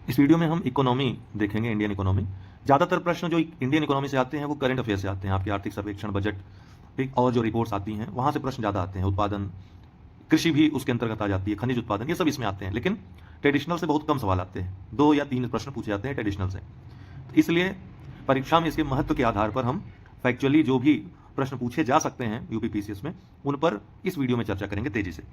इस वीडियो में हम इकोनॉमी देखेंगे, इंडियन इकोनॉमी। ज़्यादातर प्रश्न जो इंडियन इकोनॉमी से आते हैं वो करंट अफेयर से आते हैं, आपके आर्थिक सर्वेक्षण, बजट, ठीक, और जो रिपोर्ट्स आती हैं वहाँ से प्रश्न ज़्यादा आते हैं। उत्पादन, कृषि भी उसके अंतर्गत आ जाती है, खनिज उत्पादन, ये सब इसमें आते हैं। लेकिन ट्रेडिशनल से बहुत कम सवाल आते हैं, 2 या 3 प्रश्न पूछे जाते हैं ट्रेडिशनल से। तो इसलिए परीक्षा में इसके महत्व के आधार पर हम फैक्चुअली जो भी प्रश्न पूछे जा सकते हैं यूपीपीसीएस में, उन पर इस वीडियो में चर्चा करेंगे तेजी से।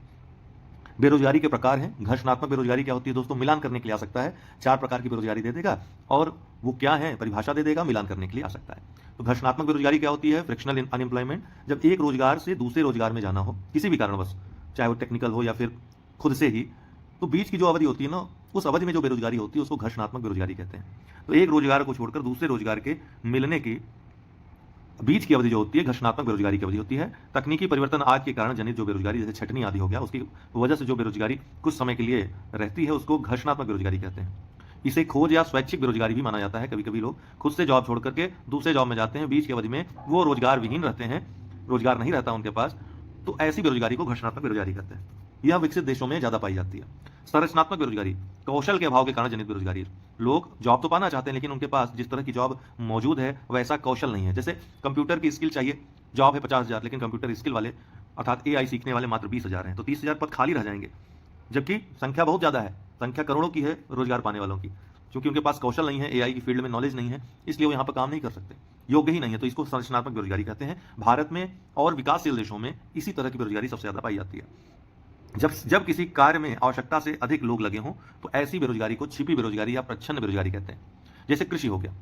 बेरोजगारी के प्रकार हैं। घर्षणात्मक बेरोजगारी क्या होती है दोस्तों? मिलान करने के लिए आ सकता है, 4 प्रकार की बेरोजगारी दे देगा और वो क्या है परिभाषा दे देगा, मिलान करने के लिए आ सकता है। तो घर्षणात्मक बेरोजगारी क्या होती है? फ्रिक्शनल अनएम्प्लॉयमेंट, जब एक रोजगार से दूसरे रोजगार में जाना हो किसी भी कारणवश, चाहे वो टेक्निकल हो या फिर खुद से ही, तो बीच की जो अवधि होती है ना, उस अवधि में जो बेरोजगारी होती है उसको घर्षणात्मक बेरोजगारी कहते हैं। तो एक रोजगार को छोड़कर दूसरे रोजगार के मिलने की बीच की अवधि जो होती है घर्षणात्मक बेरोजगारी की अवधि होती है। तकनीकी परिवर्तन आज के कारण जनित जो बेरोजगारी, जैसे छटनी आदि हो गया, उसकी वजह से जो बेरोजगारी कुछ समय के लिए रहती है उसको घर्षणात्मक बेरोजगारी कहते हैं। इसे खोज या स्वैच्छिक बेरोजगारी भी माना जाता है। कभी कभी लोग खुद से जॉब छोड़ करके दूसरे जॉब में जाते हैं, बीच की अवधि में वो रोजगार विहीन रहते हैं, रोजगार नहीं रहता उनके पास, तो ऐसी बेरोजगारी को घर्षणात्मक बेरोजगारी कहते हैं। यह विकसित देशों में ज्यादा पाई जाती है। संरचनात्मक बेरोजगारी, कौशल के अभाव के कारण जनित बेरोजगारी। लोग जॉब तो पाना चाहते हैं लेकिन उनके पास जिस तरह की जॉब मौजूद है वैसा कौशल नहीं है। जैसे कंप्यूटर की स्किल चाहिए, जॉब है 50,000, लेकिन कंप्यूटर स्किल वाले अर्थात एआई सीखने वाले मात्र 20,000 हैं, तो 30,000 पद खाली रह जाएंगे, जबकि संख्या बहुत ज्यादा है, संख्या करोड़ों की है रोजगार पाने वालों की। क्योंकि उनके पास कौशल नहीं है, एआई की फील्ड में नॉलेज नहीं है, इसलिए वो यहाँ पर काम नहीं कर सकते, योग्य ही नहीं है, तो इसको संरचनात्मक बेरोजगारी कहते हैं। भारत में और विकासशील देशों में इसी तरह की बेरोजगारी सबसे ज्यादा पाई जाती है। जब किसी कार्य में आवश्यकता से अधिक लोग लगे हों तो ऐसी बेरोजगारी को छिपी बेरोजगारी या प्रच्छन्न बेरोजगारी कहते हैं। जैसे कृषि हो गया,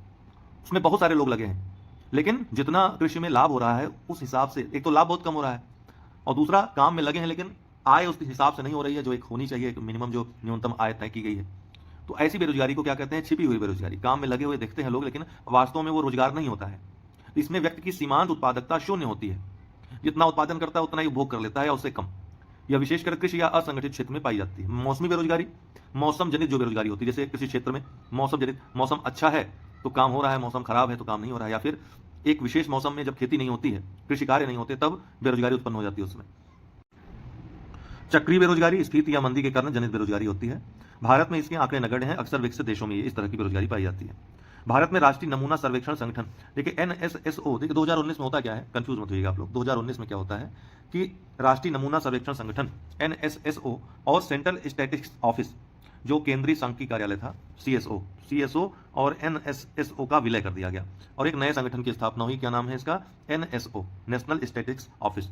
उसमें बहुत सारे लोग लगे हैं, लेकिन जितना कृषि में लाभ हो रहा है उस हिसाब से, एक तो लाभ बहुत कम हो रहा है और दूसरा काम में लगे हैं लेकिन आय उस हिसाब से नहीं हो रही है जो एक होनी चाहिए, एक मिनिमम जो न्यूनतम आय तय की गई है। तो ऐसी बेरोजगारी को क्या कहते हैं? छिपी हुई बेरोजगारी। काम में लगे हुए दिखते हैं लोग लेकिन वास्तव में वो रोजगार नहीं होता है। इसमें व्यक्ति की सीमांत उत्पादकता शून्य होती है, जितना उत्पादन करता है उतना ही उपभोग कर लेता है या उससे कम। यह विशेषकर कृषि या असंगठित क्षेत्र में पाई जाती है। मौसमी बेरोजगारी, मौसम जनित जो बेरोजगारी होती है, जैसे किसी क्षेत्र में मौसम जनित, मौसम अच्छा है तो काम हो रहा है, मौसम खराब है तो काम नहीं हो रहा है, या फिर एक विशेष मौसम में जब खेती नहीं होती है, कृषि कार्य नहीं होते, तब बेरोजगारी उत्पन्न हो जाती है उसमें। चक्रीय बेरोजगारी स्फीति या मंदी के कारण जनित बेरोजगारी होती है। भारत में इसके आंकड़े नगण्य हैं, अक्सर विकसित देशों में इस तरह की बेरोजगारी पाई जाती है। भारत में राष्ट्रीय नमूना सर्वेक्षण संगठन, देखिए एनएसएसओ, देखिए 2019 में होता क्या है, कंफ्यूज मत होइएगा आप लोग। 2019 में क्या होता है कि राष्ट्रीय नमूना सर्वेक्षण संगठन एनएसएसओ और सेंट्रल स्टैटिस्टिक्स ऑफिस, जो केंद्रीय सांख्यिकी कार्यालय था, सीएसओ और एनएसएसओ का विलय कर दिया गया और एक नए संगठन की स्थापना हुई। क्या नाम है इसका? एनएसओ, नेशनल स्टैटिस्टिक्स ऑफिस,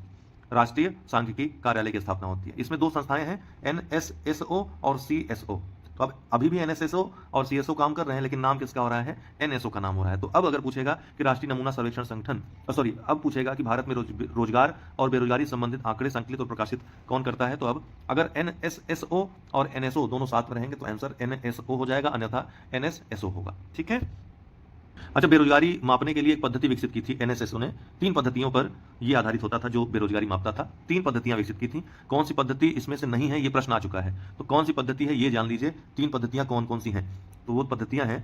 राष्ट्रीय सांख्यिकी कार्यालय की स्थापना होती है। इसमें 2 संस्थाएं हैं, एनएसएसओ और सीएसओ। तो अब अभी भी एनएसएसओ और सीएसओ काम कर रहे हैं, लेकिन नाम किसका हो रहा है? एनएसओ का नाम हो रहा है। तो अब अगर पूछेगा कि राष्ट्रीय नमूना सर्वेक्षण संगठन, अब पूछेगा कि भारत में रोजगार और बेरोजगारी संबंधित आंकड़े संकलित और प्रकाशित कौन करता है, तो अब अगर एनएसएसओ और एनएसओ दोनों साथ में रहेंगे तो आंसर एनएसओ हो जाएगा, अन्यथा एनएसएसओ होगा। ठीक है। अच्छा, बेरोजगारी मापने के लिए एक पद्धति विकसित की थी एनएसएसओ ने। 3 पद्धतियों पर यह आधारित होता था जो बेरोजगारी मापता था। 3 पद्धतियां विकसित की थी। कौन सी पद्धति इसमें से नहीं है, ये प्रश्न आ चुका है, तो कौन सी पद्धति है ये जान लीजिए। 3 पद्धतियां कौन कौन सी हैं? तो वो पद्धतियां हैं,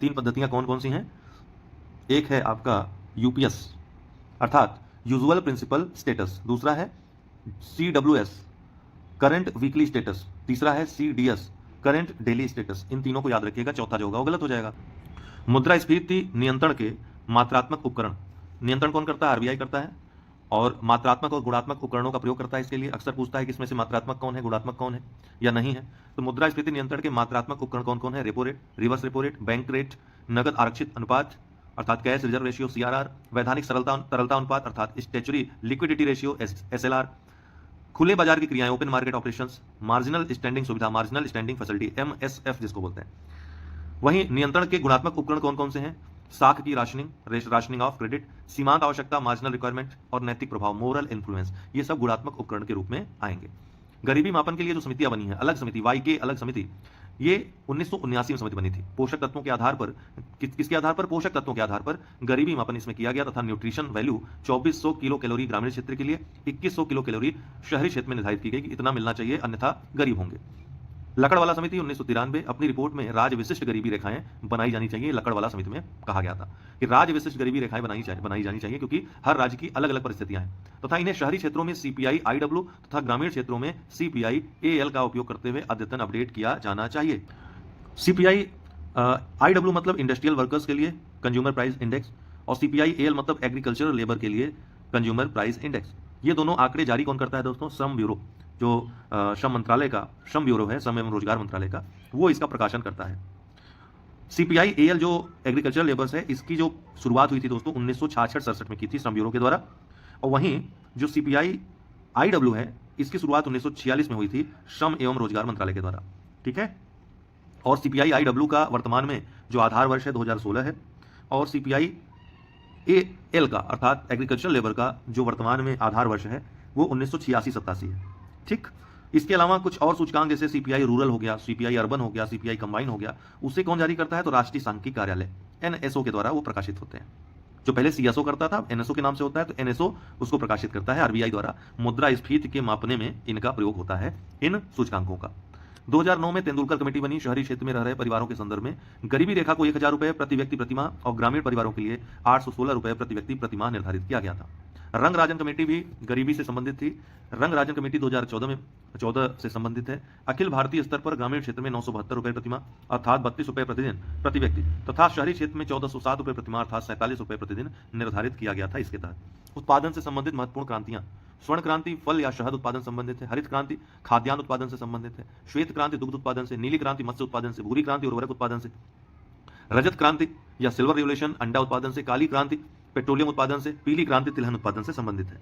3 पद्धतियां कौन कौन सी हैं? एक है आपका यूपीएस अर्थात यूजुअल प्रिंसिपल स्टेटस, दूसरा है सीडब्ल्यूएस करंट वीकली स्टेटस, तीसरा है सीडीएस करंट डेली स्टेटस। इन तीनों को याद रखिएगा, चौथा जो होगा वो गलत हो जाएगा। मुद्रास्फीति नियंत्रण के मात्रात्मक उपकरण, नियंत्रण कौन करता है? आरबीआई करता है, और मात्रात्मक और गुणात्मक उपकरणों का प्रयोग करता है। इसके लिए अक्सर पूछता है कि इसमें से मात्रात्मक कौन है, गुणात्मक कौन है या नहीं है। तो मुद्रास्फीति नियंत्रण के मात्रात्मक उपकरण कौन कौन है? Repo rate, reverse repo rate, bank rate, नगद आरक्षित अनुपात अर्थात कैश रिजर्व रेशियो सीआरआर, वैधानिक तरलता अनुपात अर्थात स्टैच्यूरी लिक्विडिटी रेशियो एसएलआर, खुले बाजार की क्रियाएं open market operations, marginal standing सुविधा मार्जिनल स्टैंडिंग फैसिलिटी एमएसएफ जिसको बोलते हैं। वहीं नियंत्रण के गुणात्मक उपकरण कौन कौन से हैं? साख की राशनिंग ऑफ क्रेडिट, सीमांत आवश्यकता मार्जिनल रिक्वायरमेंट और नैतिक प्रभाव मोरल इन्फ्लुएंस, ये सब गुणात्मक उपकरण के रूप में आएंगे। गरीबी मापन के लिए जो समितियां बनी है, अलग समिति वाईके अलग समिति, ये 1979 में समिति बनी थी। पोषक तत्वों के आधार पर, किसके आधार पर? पोषक तत्वों के आधार पर गरीबी मापन इसमें किया गया तथा न्यूट्रिशन वैल्यू 2400 किलो कैलोरी ग्रामीण क्षेत्र के लिए, 2100 किलो कैलोरी शहरी क्षेत्र में निर्धारित की गई कि इतना मिलना चाहिए अन्यथा गरीब होंगे। लकड़वाला समिति 1993 अपनी रिपोर्ट में राज्य विशिष्ट गरीबी रेखाएं बनाई जानी चाहिए। लकड़वाला समिति में कहा गया था कि राज्य विशिष्ट गरीबी रेखाएं बनाई जानी चाहिए क्योंकि हर राज्य की अलग अलग परिस्थितियां हैं तथा इन्हें शहरी क्षेत्रों में सीपीआई आईडब्ल्यू तथा ग्रामीण क्षेत्रों में सीपीआई एएल का उपयोग करते हुए अद्यतन अपडेट किया जाना चाहिए। सीपीआई आईडब्ल्यू मतलब इंडस्ट्रियल वर्कर्स के लिए कंज्यूमर प्राइस इंडेक्स, और सीपीआई एल मतलब एग्रीकल्चरल लेबर के लिए कंज्यूमर प्राइस इंडेक्स। ये दोनों आंकड़े जारी कौन करता है दोस्तों? श्रम ब्यूरो, जो श्रम मंत्रालय का श्रम ब्यूरो है, श्रम एवं रोजगार मंत्रालय का, वो इसका प्रकाशन करता है। सीपीआई एल जो एग्रीकल्चरल लेबर्स है, इसकी जो शुरुआत हुई थी दोस्तों 1966-67 में की थी श्रम ब्यूरो के द्वारा, और वहीं जो सीपीआई आईडब्ल्यू है, इसकी शुरुआत 1946 में हुई थी श्रम एवं रोजगार मंत्रालय के द्वारा। ठीक है, और सीपीआई आईडब्ल्यू का वर्तमान में जो आधार वर्ष है 2016 है, और सीपीआई एल का अर्थात एग्रीकल्चरल लेबर का जो वर्तमान में आधार वर्ष है वो 1986-87 है। ठीक, इसके अलावा कुछ और सूचकांक जैसे सीपीआई रूरल हो गया, सीपीआई अर्बन हो गया, सीपीआई कंबाइन हो गया, उसे कौन जारी करता है? तो राष्ट्रीय सांख्यिकी कार्यालय एनएसओ के द्वारा वो प्रकाशित होते हैं। जो पहले सीएसओ करता था, एनएसओ के नाम से होता है, तो एनएसओ उसको प्रकाशित करता है। आरबीआई द्वारा मुद्रास्फीति के मापने में इनका प्रयोग होता है, इन सूचकांकों का। 2009 में तेंदुलकर कमेटी बनी शहरी क्षेत्र में रह रहे परिवारों के संदर्भ में गरीबी रेखा को 1000 रुपए प्रति व्यक्ति प्रतिमाह और ग्रामीण परिवारों के लिए 816 रुपए प्रति व्यक्ति प्रतिमाह निर्धारित किया गया था। रंग राजन कमेटी भी गरीबी से संबंधित थी। रंग राजन कमेटी 2014 से संबंधित है। अखिल भारतीय स्तर पर ग्रामीण क्षेत्र में 972 रुपए प्रतिमाह अर्थात 32 रुपए प्रतिदिन प्रति व्यक्ति तथा शहरी क्षेत्र में 1407 रुपए प्रतिमाह अर्थात 47 रुपए प्रतिदिन निर्धारित किया गया था। इसके तहत उत्पादन से संबंधित महत्वपूर्ण क्रांतियां: स्वर्ण क्रांति फल या शहद उत्पादन संबंधित है, हरित क्रांति खाद्यान्न उत्पादन से संबंधित है, श्वेत क्रांति दुग्ध उत्पादन से, नीली क्रांति मत्स्य उत्पादन से, भूरी क्रांति उर्वरक उत्पादन से, रजत क्रांति या सिल्वर रिवोल्यूशन अंडा उत्पादन से, काली क्रांति पेट्रोलियम उत्पादन से, पीली क्रांति तिलहन उत्पादन से संबंधित है।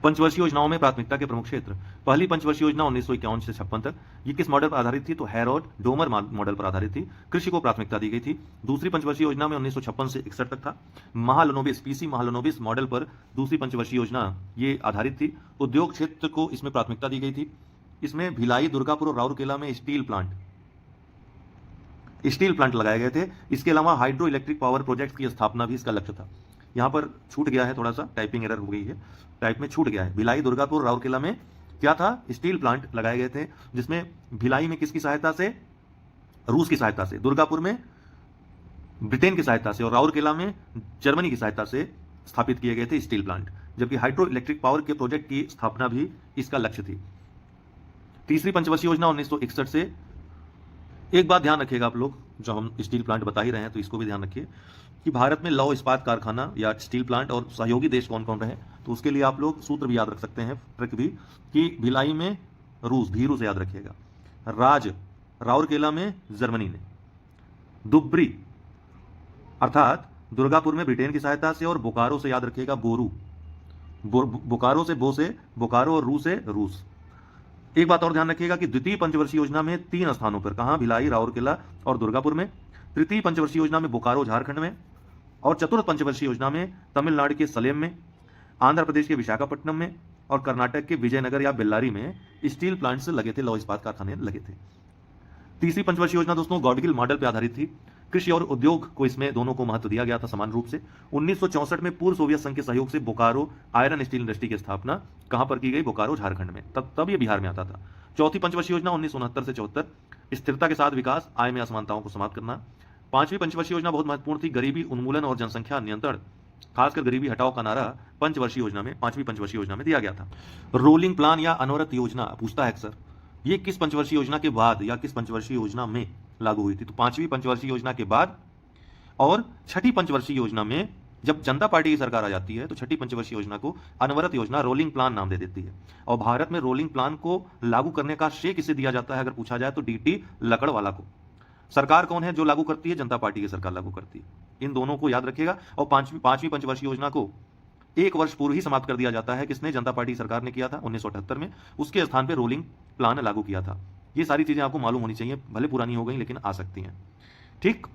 पंचवर्षीय योजनाओं में प्राथमिकता के प्रमुख क्षेत्र: पहली पंचवर्षीय योजना 1951 से 56 तक, ये किस मॉडल पर आधारित थी? तो हैरोल्ड डोमर मॉडल पर आधारित थी। कृषि को प्राथमिकता दी गई थी। दूसरी पंचवर्षीय योजना में 1956 से 61 तक था। महालनोबिस पीसी महालनोबिस मॉडल पर दूसरी पंचवर्षीय योजना ये आधारित थी। उद्योग क्षेत्र को इसमें प्राथमिकता दी गई थी। इसमें भिलाई, दुर्गापुर और राउरकेला में स्टील प्लांट लगाए गए थे। इसके अलावा हाइड्रो इलेक्ट्रिक पावर प्रोजेक्ट की स्थापना भी इसका लक्ष्य था। यहाँ पर छूट गया है, थोड़ा सा टाइपिंग एरर हो गई है, टाइप में छूट गया है। भिलाई, दुर्गापुर, राउरकेला में क्या था? स्टील प्लांट लगाए गए थे, जिसमें भिलाई में किसकी सहायता से? रूस की सहायता से, दुर्गापुर में ब्रिटेन की सहायता से और राउरकेला में जर्मनी की सहायता से स्थापित किए गए थे स्टील प्लांट। जबकि हाइड्रो इलेक्ट्रिक पावर के प्रोजेक्ट की स्थापना भी इसका लक्ष्य थी। तीसरी पंचवर्षीय योजना 1961 से। एक बात ध्यान रखिएगा आप लोग, जब हम स्टील प्लांट बता ही रहे हैं तो इसको भी ध्यान रखिए कि भारत में लौह इस्पात कारखाना या स्टील प्लांट और सहयोगी देश कौन कौन रहे, तो उसके लिए आप लोग सूत्र भी याद रख सकते हैं, ट्रिक भी, कि भिलाई में रूस, भीरू से याद रखिएगा, राउरकेला में जर्मनी ने, दुब्री अर्थात दुर्गापुर में ब्रिटेन की सहायता से, और बोकारो से याद रखिएगा बोरू, बोकारो से बोकारो और रू से रूस। एक बात और ध्यान रखिएगा कि द्वितीय पंचवर्षीय योजना में 3 स्थानों पर, कहां? भिलाई, राउरकेला और दुर्गापुर में। तृतीय पंचवर्षीय योजना में बोकारो झारखंड में, और चतुर्थ पंचवर्षीय योजना में तमिलनाडु के सलेम में, आंध्र प्रदेश के विशाखापट्टनम में और कर्नाटक के विजयनगर या बेल्लारी में स्टील प्लांट से लगे थे, लौह इस्पात कारखाने लगे थे। तीसरी पंचवर्षीय योजना दोस्तों गॉडगिल मॉडल पर आधारित थी। कृषि और उद्योग को इसमें दोनों को महत्व दिया गया था समान रूप से। 1964 में पूर्व सोवियत संघ के सहयोग से बोकारो आयरन स्टील इंडस्ट्री की स्थापना कहां पर की गई? बोकारो झारखंड में। तब ये बिहार में आता था। चौथी पंचवर्षीय योजना 1969 से 74, स्थिरता के साथ विकास, आय में असमानताओं को समाप्त करना। पांचवी पंचवर्षीय योजना बहुत महत्वपूर्ण थी, गरीबी उन्मूलन और जनसंख्या नियंत्रण, खासकर गरीबी हटाओ का नारा पंचवर्षीय योजना में, पांचवी पंचवर्षीय योजना में दिया गया था। रोलिंग प्लान या अनवरत योजना पूछता है अक्सर, ये किस पंचवर्षीय योजना के बाद या किस पंचवर्षीय योजना में लागू हुई थी? तो पांचवी पंचवर्षीय योजना के बाद। और छठी पंचवर्षीय योजना में जब जनता पार्टी की सरकार आ जाती है तो छठी पंचवर्षीय योजना को अनवरत योजना, रोलिंग प्लान नाम दे देती है। और भारत में रोलिंग प्लान को लागू करने का श्रेय किसे दिया जाता है अगर पूछा जाए तो डीटी लकड़वाला को। सरकार कौन है जो लागू करती है? जनता पार्टी की सरकार लागू करती है। इन दोनों को याद रखिएगा। और पांचवी पंचवर्षीय योजना को 1 वर्ष पूर्व ही समाप्त कर दिया जाता है। किसने? जनता पार्टी सरकार ने किया था 1978 में। उसके स्थान पर रोलिंग प्लान लागू किया था। ये सारी चीजें आपको मालूम होनी चाहिए, भले पुरानी हो गई लेकिन आ सकती हैं। ठीक,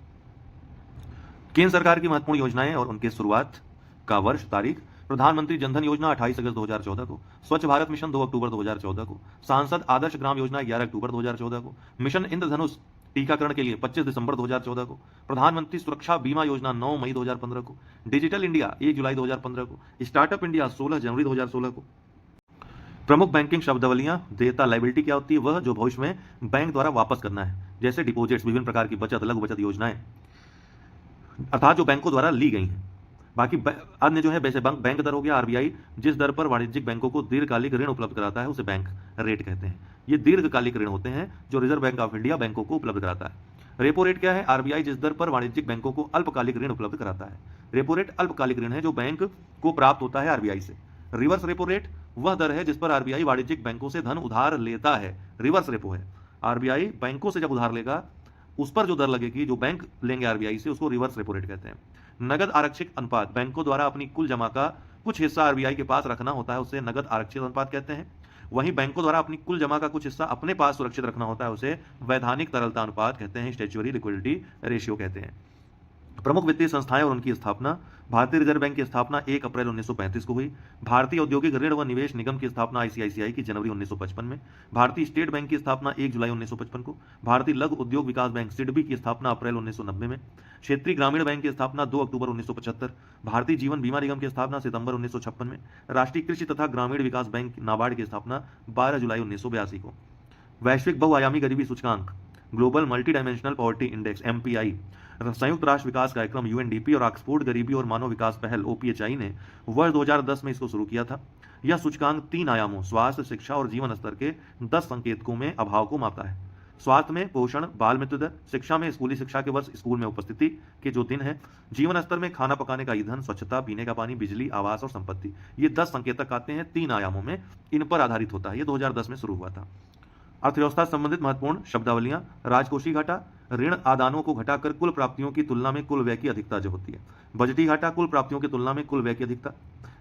केंद्र सरकार की महत्वपूर्ण योजनाएं और उनके शुरुआत का वर्ष, तारीख: प्रधानमंत्री जनधन योजना 28 अगस्त 2014 को, स्वच्छ भारत मिशन 2 अक्टूबर 2014 को, सांसद आदर्श ग्राम योजना 11 अक्टूबर 2014 को, मिशन इंद्रधनुष टीकाकरण के लिए 25 दिसंबर 2014 को, प्रधानमंत्री सुरक्षा बीमा योजना 9 मई 2015 को, डिजिटल इंडिया 1 जुलाई 2015 को, स्टार्टअप इंडिया 16 जनवरी 2016 को। प्रमुख बैंकिंग शब्दावलियां: देयता, लायबिलिटी क्या होती है? वह जो भविष्य में बैंक द्वारा वापस करना है, जैसे डिपॉजिट्स, विभिन्न प्रकार की बचत, लघु बचत योजनाएं, अर्थात जो बैंकों द्वारा ली गई हैं। बाकी अन्य जो है वैसे बैंक दर हो गया आरबीआई जिस दर पर वाणिज्यिक बैंकों को दीर्घकालिक ऋण उपलब्ध कराता है उसे बैंक रेट कहते हैं। ये दीर्घकालिक ऋण होते हैं जो रिजर्व बैंक ऑफ इंडिया बैंकों को उपलब्ध कराता है। रेपो रेट क्या है? आरबीआई जिस दर पर वाणिज्यिक बैंकों को अल्पकालिक ऋण उपलब्ध कराता है। रेपो रेट अल्पकालिक ऋण है जो बैंक को प्राप्त होता है आरबीआई से। रिवर्स रेपो रेट वह दर है जिस पर आरबीआई वाणिज्यिक बैंकों से धन उधार लेता है। रिवर्स रेपो है आरबीआई बैंकों से जब उधार लेगा उस पर जो दर लगेगी जो बैंक लेंगे आरबीआई से उसको रिवर्स रेपो रेट कहते हैं। नगद आरक्षित अनुपात, बैंकों द्वारा अपनी कुल जमा का कुछ हिस्सा आरबीआई के पास रखना होता है उसे नगद आरक्षित अनुपात कहते हैं। वहीं बैंकों द्वारा अपनी कुल जमा का कुछ हिस्सा अपने पास सुरक्षित रखना होता है उसे वैधानिक तरलता अनुपात कहते हैं, स्टैच्यूटरी लिक्विडिटी रेशियो कहते हैं। प्रमुख वित्तीय संस्थाएं और उनकी स्थापना। भारतीय रिजर्व बैंक की स्थापना 1 अप्रैल 1935 को हुई। भारतीय औद्योगिक ऋण व निवेश निगम की स्थापना आईसीआईसीआई की जनवरी 1955 में। भारतीय स्टेट बैंक की स्थापना 1 जुलाई 1955 को। भारतीय लघु उद्योग विकास बैंक सिडबी की स्थापना अप्रैल 1990 में। क्षेत्रीय ग्रामीण बैंक की स्थापना 2 अक्टूबर 1975। भारतीय जीवन बीमा निगम की स्थापना सितंबर 1956 में। राष्ट्रीय कृषि तथा ग्रामीण विकास बैंक नाबार्ड की स्थापना 12 जुलाई 1982 को। वैश्विक बहुआयामी गरीबी सूचकांक global multi dimensional poverty index MPI, संयुक्त राष्ट्र विकास कार्यक्रम यूएनडीपी और ऑक्सफोर्ड गरीबी और मानव विकास पहल ओपीएचआई ने वर्ष 2010 में इसको शुरू किया था। यह सूचकांक 3 आयामों स्वास्थ्य, शिक्षा और जीवन स्तर के 10 संकेतकों में अभाव को मापता है। स्वास्थ्य में पोषण, बाल मृत्यु दर, शिक्षा में स्कूली शिक्षा के वर्ष स्कूल में उपस्थिति के जो दिन है, जीवन स्तर में खाना पकाने का ईंधन, स्वच्छता, पीने का पानी, बिजली, आवास और संपत्ति। ये 10 संकेतक आते हैं 3 आयामों में, इन पर आधारित होता है। ये 2010 में शुरू हुआ था। अर्थव्यवस्था से संबंधित महत्वपूर्ण शब्दावलियां, राजकोषीय घाटा, ऋण आदानों को घटाकर कुल प्राप्तियों की तुलना में कुल व्यय की अधिकता जो होती है। बजटीय घाटा, कुल प्राप्तियों की तुलना में कुल व्यय की अधिकता,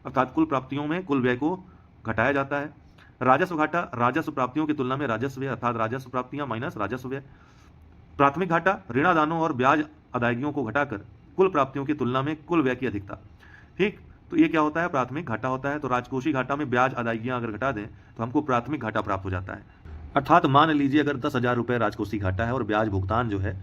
अर्थात कुल प्राप्तियों में कुल व्यय को घटाया जाता है। राजस्व घाटा, राजस्व प्राप्तियों की तुलना में राजस्व व्यय अर्थात राजस्व प्राप्तियां माइनस राजस्व व्यय। प्राथमिक घाटा, ऋणादानों और ब्याज अदायगियों को घटाकर कुल प्राप्तियों की तुलना में कुल व्यय की अधिकता। ठीक, तो ये क्या होता है? प्राथमिक घाटा होता है। तो राजकोषीय घाटा में ब्याज अदायगियां अगर घटा दें तो हमको प्राथमिक घाटा प्राप्त हो जाता है। अर्थात मान लीजिए अगर 10,000 रुपये राजकोषीय घाटा है और ब्याज भुगतान जो है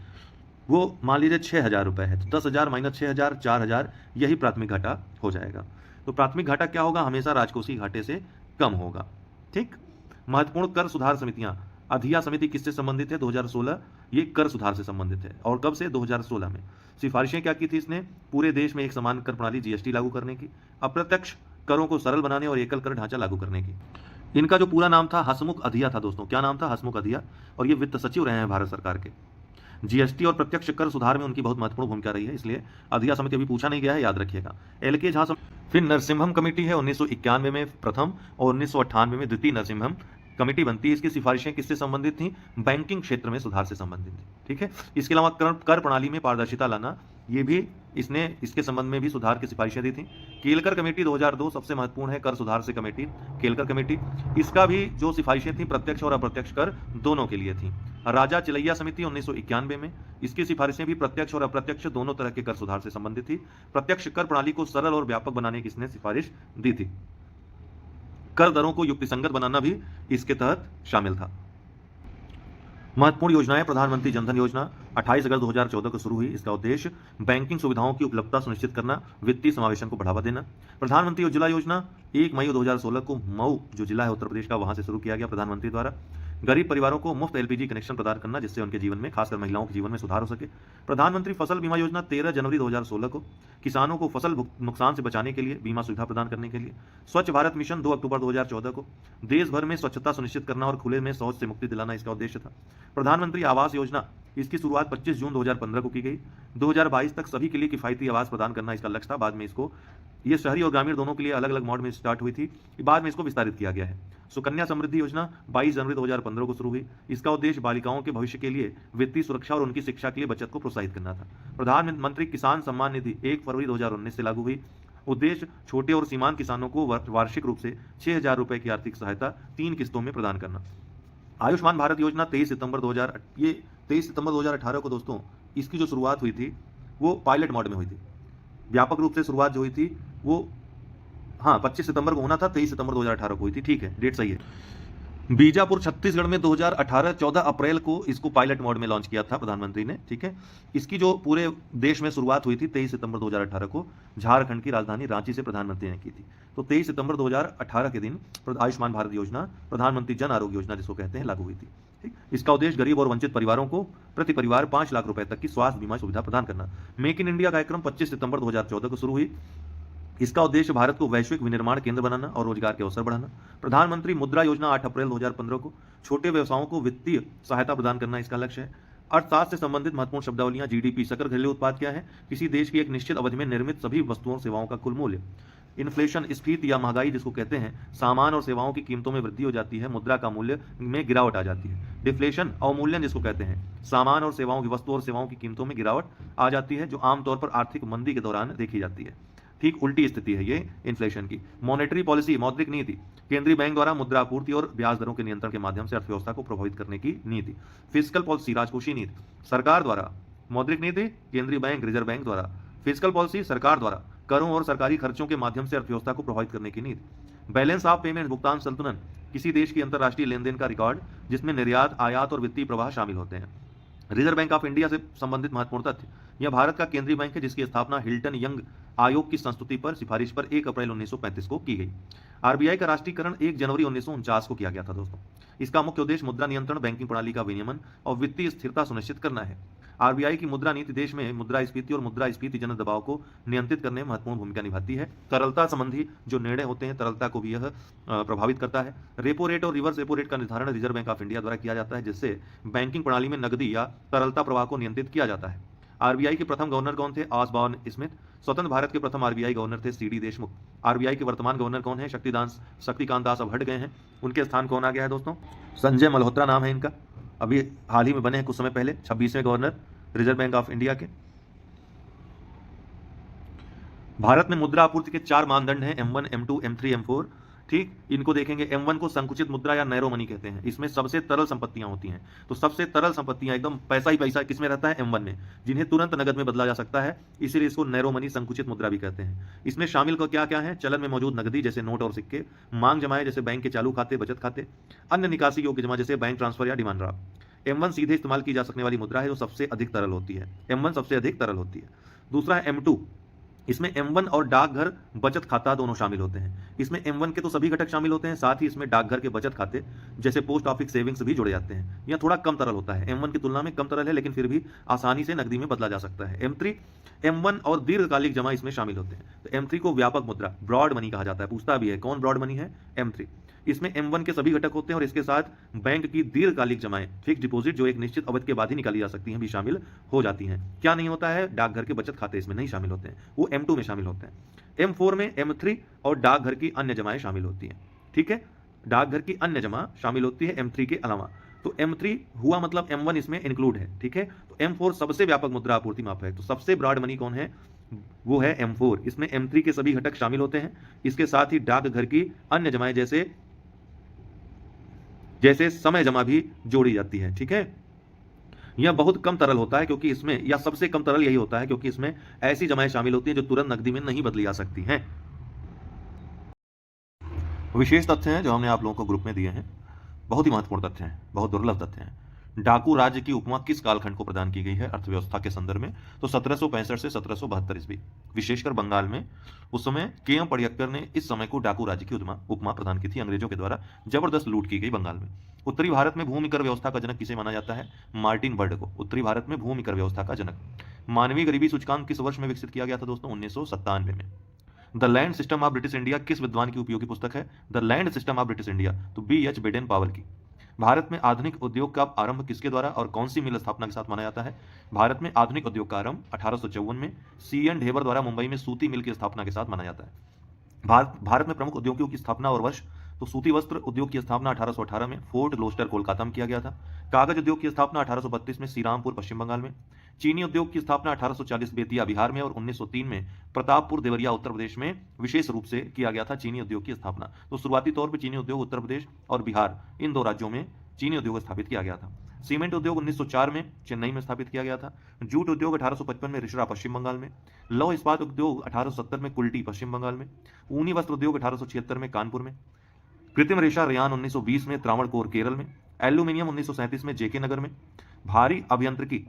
वो मान लीजिए 6,000 रुपये है, तो 10,000 माइनस 6,000 4,000 यही प्राथमिक घाटा हो जाएगा। तो प्राथमिक घाटा क्या होगा? हमेशा राजकोषीय घाटे से कम होगा। ठीक, महत्वपूर्ण कर सुधार समितियां। अधिया समिति किससे संबंधित है? 2016, ये कर सुधार से संबंधित है। और कब से? 2016 में। सिफारिशें क्या की थी इसने? पूरे देश में एक समान कर प्रणाली जीएसटी लागू करने की, अप्रत्यक्ष करों को सरल बनाने और एकल कर ढांचा लागू करने की। इनका जो पूरा नाम था हसमुख अधिया था दोस्तों। क्या नाम था? हसमुख अधिया। और ये वित्त सचिव रहे हैं भारत सरकार के। जीएसटी और प्रत्यक्ष कर सुधार में उनकी बहुत महत्वपूर्ण भूमिका रही है, इसलिए अधिया समिति अभी पूछा नहीं गया है, याद रखिएगा। एलके झा फिर नरसिम्हम कमेटी है 1991 में प्रथम और 1998 में द्वितीय नरसिम्हम कमेटी बनती है। इसकी सिफारिशें किससे संबंधित थी? बैंकिंग क्षेत्र में सुधार से संबंधित थी। ठीक है, इसके अलावा कर प्रणाली में पारदर्शिता लाना, ये भी इसने इसके संबंध में भी सुधार की सिफारिशें दी थी। केलकर कमेटी 2002 सबसे महत्वपूर्ण है कर सुधार से कमेटी, केलकर कमेटी। इसका भी जो सिफारिशें थी प्रत्यक्ष और अप्रत्यक्ष कर दोनों के लिए थी। राजा चिलैया समिति 1991 में, इसकी सिफारिशें भी प्रत्यक्ष और अप्रत्यक्ष दोनों तरह के कर सुधार से संबंधित थी। प्रत्यक्ष कर प्रणाली को सरल और व्यापक बनाने की इसने सिफारिश दी थी। कर दरों को युक्तिसंगत बनाना भी इसके तहत शामिल था। महत्वपूर्ण योजनाएं। प्रधानमंत्री जनधन योजना 28 अगस्त 2014 को शुरू हुई। इसका उद्देश्य बैंकिंग सुविधाओं की उपलब्धता सुनिश्चित करना, वित्तीय समावेशन को बढ़ावा देना। प्रधानमंत्री उज्ज्वला योजना 1 मई 2016 को मऊ जो जिला है उत्तर प्रदेश का, वहां से शुरू किया गया प्रधानमंत्री द्वारा। गरीब परिवारों को मुफ्त एलपीजी कनेक्शन प्रदान करना जिससे उनके जीवन में, खासकर महिलाओं के जीवन में सुधार हो सके। प्रधानमंत्री फसल बीमा योजना 13 जनवरी 2016 को, किसानों को फसल नुकसान से बचाने के लिए बीमा सुविधा प्रदान करने के लिए। स्वच्छ भारत मिशन 2 अक्टूबर 2014 को, देश भर में स्वच्छता सुनिश्चित करना और खुले में शौच से मुक्ति दिलाना इसका उद्देश्य था। प्रधानमंत्री आवास योजना, इसकी शुरुआत 25 जून 2015 को की गई। 2022 तक सभी के लिए किफायती आवास प्रदान करना इसका लक्ष्य था। बाद में इसको, ये शहरी और ग्रामीण दोनों के लिए अलग अलग मोड में स्टार्ट हुई थी, बाद में इसको विस्तारित किया गया है। सुकन्या समृद्धि योजना 22 जनवरी 2015 को शुरू हुई। इसका उद्देश्य बालिकाओं के भविष्य के लिए वित्तीय सुरक्षा और उनकी शिक्षा के लिए बचत को प्रोत्साहित करना था। प्रधानमंत्री किसान सम्मान निधि 1 फरवरी 2019 से लागू हुई। उद्देश्य छोटे और सीमांत किसानों को वार्षिक रूप से 6,000 रुपए की आर्थिक सहायता 3 किस्तों में प्रदान करना। आयुष्मान भारत योजना 23 सितंबर 2018 को दोस्तों, इसकी जो शुरुआत हुई थी वो पायलट मोड में हुई थी। व्यापक रूप से शुरुआत जो हुई थी वो 25 सितंबर को होना था, 23 सितंबर 2018 को हुई थी। ठीक है, डेट सही है। बीजापुर छत्तीसगढ़ में 2018 14 अप्रैल को इसको पायलट मोड में लॉन्च किया था प्रधानमंत्री ने। ठीक है, इसकी जो पूरे देश में शुरुआत हुई थी 23 सितंबर 2018 को झारखंड की राजधानी रांची से प्रधानमंत्री ने की थी। तो 23 सितंबर 2018 के दिन आयुष्मान भारत योजना, प्रधानमंत्री जन आरोग्य योजना जिसको कहते हैं, लागू हुई थी। ठीक, इसका उद्देश्य गरीब और वंचित परिवारों को प्रति परिवार 5 लाख रुपए तक की स्वास्थ्य बीमा सुविधा प्रदान करना। मेक इन इंडिया कार्यक्रम 25 सितंबर 2014 को शुरू हुई। इसका उद्देश्य भारत को वैश्विक विनिर्माण केंद्र बनाना और रोजगार के अवसर बढ़ाना। प्रधानमंत्री मुद्रा योजना 8 अप्रैल 2015 को छोटे व्यवसायों को वित्तीय सहायता प्रदान करना इसका लक्ष्य है। अर्थशास्त्र से संबंधित महत्वपूर्ण शब्दावलियां जीडीपी सकल घरेलू उत्पाद क्या है, किसी देश की एक निश्चित अवधि में निर्मित सभी वस्तुओं और सेवाओं का कुल मूल्य। इन्फ्लेशन स्फीति या महंगाई जिसको कहते हैं, सामान और सेवाओं की कीमतों में वृद्धि हो जाती है, मुद्रा का मूल्य में गिरावट आ जाती है। डिफ्लेशन अवमूल्यन जिसको कहते हैं, सामान और सेवाओं की वस्तु और सेवाओं की कीमतों में गिरावट आ जाती है, जो आमतौर पर आर्थिक मंदी के दौरान देखी जाती है। ठीक उल्टी स्थिति है ये इन्फ्लेशन की। मॉनेटरी पॉलिसी मौद्रिक नीति, केंद्रीय बैंक द्वारा मुद्रा आपूर्ति और ब्याज दरों के नियंत्रण के माध्यम से अर्थव्यवस्था को प्रभावित करने की नीति। फिस्कल पॉलिसी राजकोषीय नीति, सरकार द्वारा। मौद्रिक नीति केंद्रीय बैंक रिजर्व बैंक द्वारा। फिस्कल पॉलिसी सरकार द्वारा करों और सरकारी खर्चों के माध्यम से अर्थव्यवस्था को प्रभावित करने की नीति। बैलेंस ऑफ पेमेंट भुगतान संतुलन, किसी देश की अंतर्राष्ट्रीय लेन देन का रिकॉर्ड जिसमें निर्यात आयात और वित्तीय प्रवाह शामिल होते हैं। रिजर्व बैंक ऑफ इंडिया से संबंधित महत्वपूर्ण तथ्य, यह भारत का केंद्रीय बैंक है जिसकी स्थापना हिल्टन यंग आयोग की संस्तुति पर सिफारिश पर 1 अप्रैल 1935 को की गई। आरबीआई का राष्ट्रीयकरण 1 जनवरी 1949 को किया गया था दोस्तों। इसका मुख्य उद्देश्य मुद्रा नियंत्रण, बैंकिंग प्रणाली का विनियमन और वित्तीय स्थिरता सुनिश्चित करना है। आरबीआई की मुद्रा नीति देश में मुद्रास्फीति और मुद्रास्फीति जनित दबाव को नियंत्रित करने में महत्वपूर्ण भूमिका निभाती है। तरलता संबंधी जो निर्णय होते हैं, तरलता को भी यह प्रभावित करता है। रेपो रेट और रिवर्स रेपो रेट का निर्धारण रिजर्व बैंक ऑफ इंडिया द्वारा किया जाता है, जिससे बैंकिंग प्रणाली में नकदी या तरलता प्रवाह को नियंत्रित किया जाता है। आरबीआई के प्रथम गवर्नर कौन थे? Osborne Smith. स्वतंत्र भारत के प्रथम आरबीआई गवर्नर थे सीडी देशमुख। आरबीआई के वर्तमान गवर्नर कौन है? शक्तिकांत दास अब हट गए हैं। उनके स्थान कौन आ गया है दोस्तों? संजय मल्होत्रा नाम है इनका। अभी हाल ही में बने हैं कुछ समय पहले 26वें governor reserve bank of India के। भारत में मुद्रा आपूर्ति के 4 मानदंड हैं, M1, M2, M3, M4। ठीक, इनको देखेंगे। M1 को संकुचित मुद्रा या नैरो मनी कहते हैं। इसमें सबसे तरल संपत्तियां होती हैं। तो सबसे तरल संपत्तियां एकदम पैसा ही पैसा किसमें रहता है? M1 में, जिन्हें तुरंत नगद में बदला जा सकता है, इसीलिए इसको नैरो मनी संकुचित मुद्रा भी कहते हैं। इसमें शामिल क्या क्या है? चलन में मौजूद नकदी जैसे नोट और सिक्के, मांग जमाएं जैसे बैंक के चालू खाते, बचत खाते, अन्य निकासी योग्य जमा जैसे बैंक ट्रांसफर या डिमांड ड्राफ्ट। M1 सीधे इस्तेमाल की जा सकने वाली मुद्रा है जो सबसे अधिक तरल होती है। M1 सबसे अधिक तरल होती है। दूसरा है M2। इसमें M1 और डाकघर बचत खाता दोनों शामिल होते हैं। इसमें M1 के तो सभी घटक शामिल होते हैं, साथ ही इसमें डाकघर के बचत खाते जैसे पोस्ट ऑफिस सेविंग्स भी जुड़े जाते हैं। यह थोड़ा कम तरल होता है, M1 की तुलना में कम तरल है, लेकिन फिर भी आसानी से नकदी में बदला जा सकता है। M3, M1 और दीर्घकालिक जमा इसमें शामिल होते हैं। तो M3 को व्यापक मुद्रा, ब्रॉड मनी कहा जाता है। पूछता भी है कौन ब्रॉड मनी है? M3। इसमें M1 के सभी घटक होते हैं और इसके साथ बैंक की दीर्घकालिक जमाएं, फिक्स डिपॉजिट जो एक निश्चित अवधि के बाद ही निकाली जा सकती हैं, भी शामिल हो जाती हैं। क्या नहीं होता है? डाकघर के बचत खाते इसमें नहीं शामिल होते हैं, वो M2 में शामिल होते हैं। M4 में M3 और डाकघर की अन्य जमाएं शामिल होती हैं। ठीक है, डाकघर की अन्य जमा शामिल होती है M3 के अलावा। तो M3 हुआ मतलब M1 इसमें इंक्लूड है। ठीक है, तो M4 सबसे व्यापक मुद्रा आपूर्ति माप है। तो सबसे ब्रॉड मनी कौन है? वो है M4। इसमें M3 के सभी घटक शामिल होते हैं। इसके साथ ही डाकघर की अन्य जमाएं जैसे समय जमा भी जोड़ी जाती है। ठीक है, यह बहुत कम तरल होता है क्योंकि इसमें, या सबसे कम तरल यही होता है क्योंकि इसमें ऐसी जमाएं शामिल होती हैं जो तुरंत नकदी में नहीं बदली जा सकती हैं। विशेष तथ्य हैं जो हमने आप लोगों को ग्रुप में दिए हैं, बहुत ही महत्वपूर्ण तथ्य हैं, बहुत दुर्लभ तथ्य हैं। डाकू राज्य की उपमा किस कालखंड को प्रदान की गई है अर्थव्यवस्था के संदर्भ में? तो 1765 से 1772 ईस्वी, विशेषकर बंगाल में। उस समय के.एम. पडिक्कर ने इस समय को डाकू राज्य की उपमा प्रदान की थी। अंग्रेजों के द्वारा जबरदस्त लूट की गई बंगाल में। उत्तरी भारत में भूमि कर व्यवस्था का जनक किसे माना जाता है? मार्टिन बर्ड को, उत्तरी भारत में भूमि कर व्यवस्था का जनक। मानवीय गरीबी सूचकांक किस वर्ष में विकसित किया गया था दोस्तों? 1997 में। The land system of British India किस विद्वान की उपयोगी पुस्तक है? The land system of British India, तो B.H. बेडेन पावल की। भारत में आधुनिक उद्योग का आरंभ किसके द्वारा और कौन सी मिल स्थापना के साथ माना जाता है? भारत में आधुनिक उद्योग का आरंभ 1854 में C.N. ढेबर द्वारा मुंबई में सूती मिल की स्थापना के साथ माना जाता है। भारत में प्रमुख उद्योगों की स्थापना और वर्ष, तो सूती वस्त्र उद्योग की स्थापना 1818 में फोर्ट ग्लोस्टर कोलकाता में किया गया था। कागज उद्योग की स्थापना 1832 में श्रीरामपुर पश्चिम बंगाल में। चीनी उद्योग की स्थापना 1840 बेतिया बिहार में और 1903 में प्रतापपुर देवरिया उत्तर प्रदेश में विशेष रूप से किया गया था चीनी उद्योग की स्थापना। तो शुरुआती तौर पर चीनी उद्योग उत्तर प्रदेश और बिहार, इन 2 राज्यों में चीनी उद्योग स्थापित किया गया था। सीमेंट उद्योग 1904 में चेन्नई में स्थापित किया गया था। जूट उद्योग 1855 में रिषड़ा पश्चिम बंगाल में। लौह इस्पात उद्योग 1870 में कुल्टी पश्चिम बंगाल में। ऊनी वस्त्र उद्योग 1876 में कानपुर में। कृत्रिम रेशा रेयान 1920 में त्रावणकोर केरल में। एल्यूमिनियम 1937 में जेके नगर में। भारी अभियांत्रिकी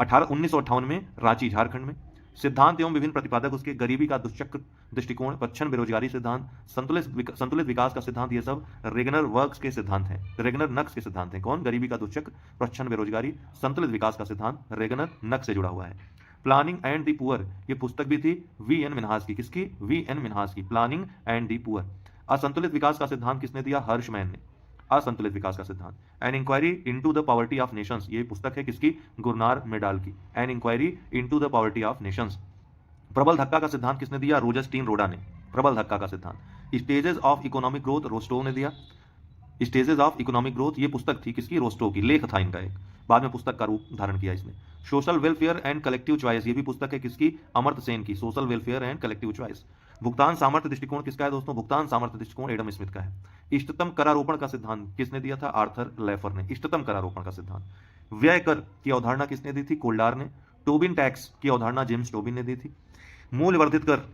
1958 में रांची झारखंड में। सिद्धांत एवं विभिन्न प्रतिपादक उसके, गरीबी का दुष्चक्र दृष्टिकोण, प्रच्छन्न बेरोजगारी सिद्धांत, संतुलित विकास का सिद्धांत, ये सब रेगनर वर्क्स के सिद्धांत हैं, रेगनर नक्स के सिद्धांत हैं। कौन? गरीबी का दुष्चक्र, प्रच्छन्न बेरोजगारी, संतुलित विकास का सिद्धांत रेगनर नक्स से जुड़ा हुआ है। प्लानिंग एंड द पुअर, ये पुस्तक भी थी वी एन मिन्हास की। किसकी? वी एन मिन्हास की, प्लानिंग एंड द पुअर। असंतुलित विकास का सिद्धांत किसने दिया? हर्षमैन ने, असंतुलित विकास का सिद्धांत। An inquiry into the poverty of nations, ये पुस्तक है किसकी? गुरनार मेडाल की, an inquiry into the poverty of nations. प्रबल धक्का का सिद्धांत किसने दिया? रोजस्टीन रोडा ने, प्रबल धक्का का सिद्धांत। Stages of economic growth Rostow ने दिया, स्टेजेस ऑफ इकोनॉमिक ग्रोथ, ये पुस्तक थी किसकी? रोस्टोव की, लेख था इनका एक, बाद में पुस्तक का रूप धारण किया इसने। Social welfare and collective choice, ये भी पुस्तक है किसकी? अमर्त्य सेन की, social welfare and collective choice. भुगतान सामर्थ्य दृष्टिकोण किसका है दोस्तों? भुगतान सामर्थ्य दृष्टिकोण एडम स्मिथ का है। इष्टतम करारोपण का सिद्धांत किसने दिया था? आर्थर लेफर ने, इष्टतम करारोपण का सिद्धांत। व्यय कर की अवधारणा किसने दी थी? कोल्डार ने। टोबिन टैक्स की अवधारणा जेम्स टोबिन ने दी थी। मूल्यवर्धित कर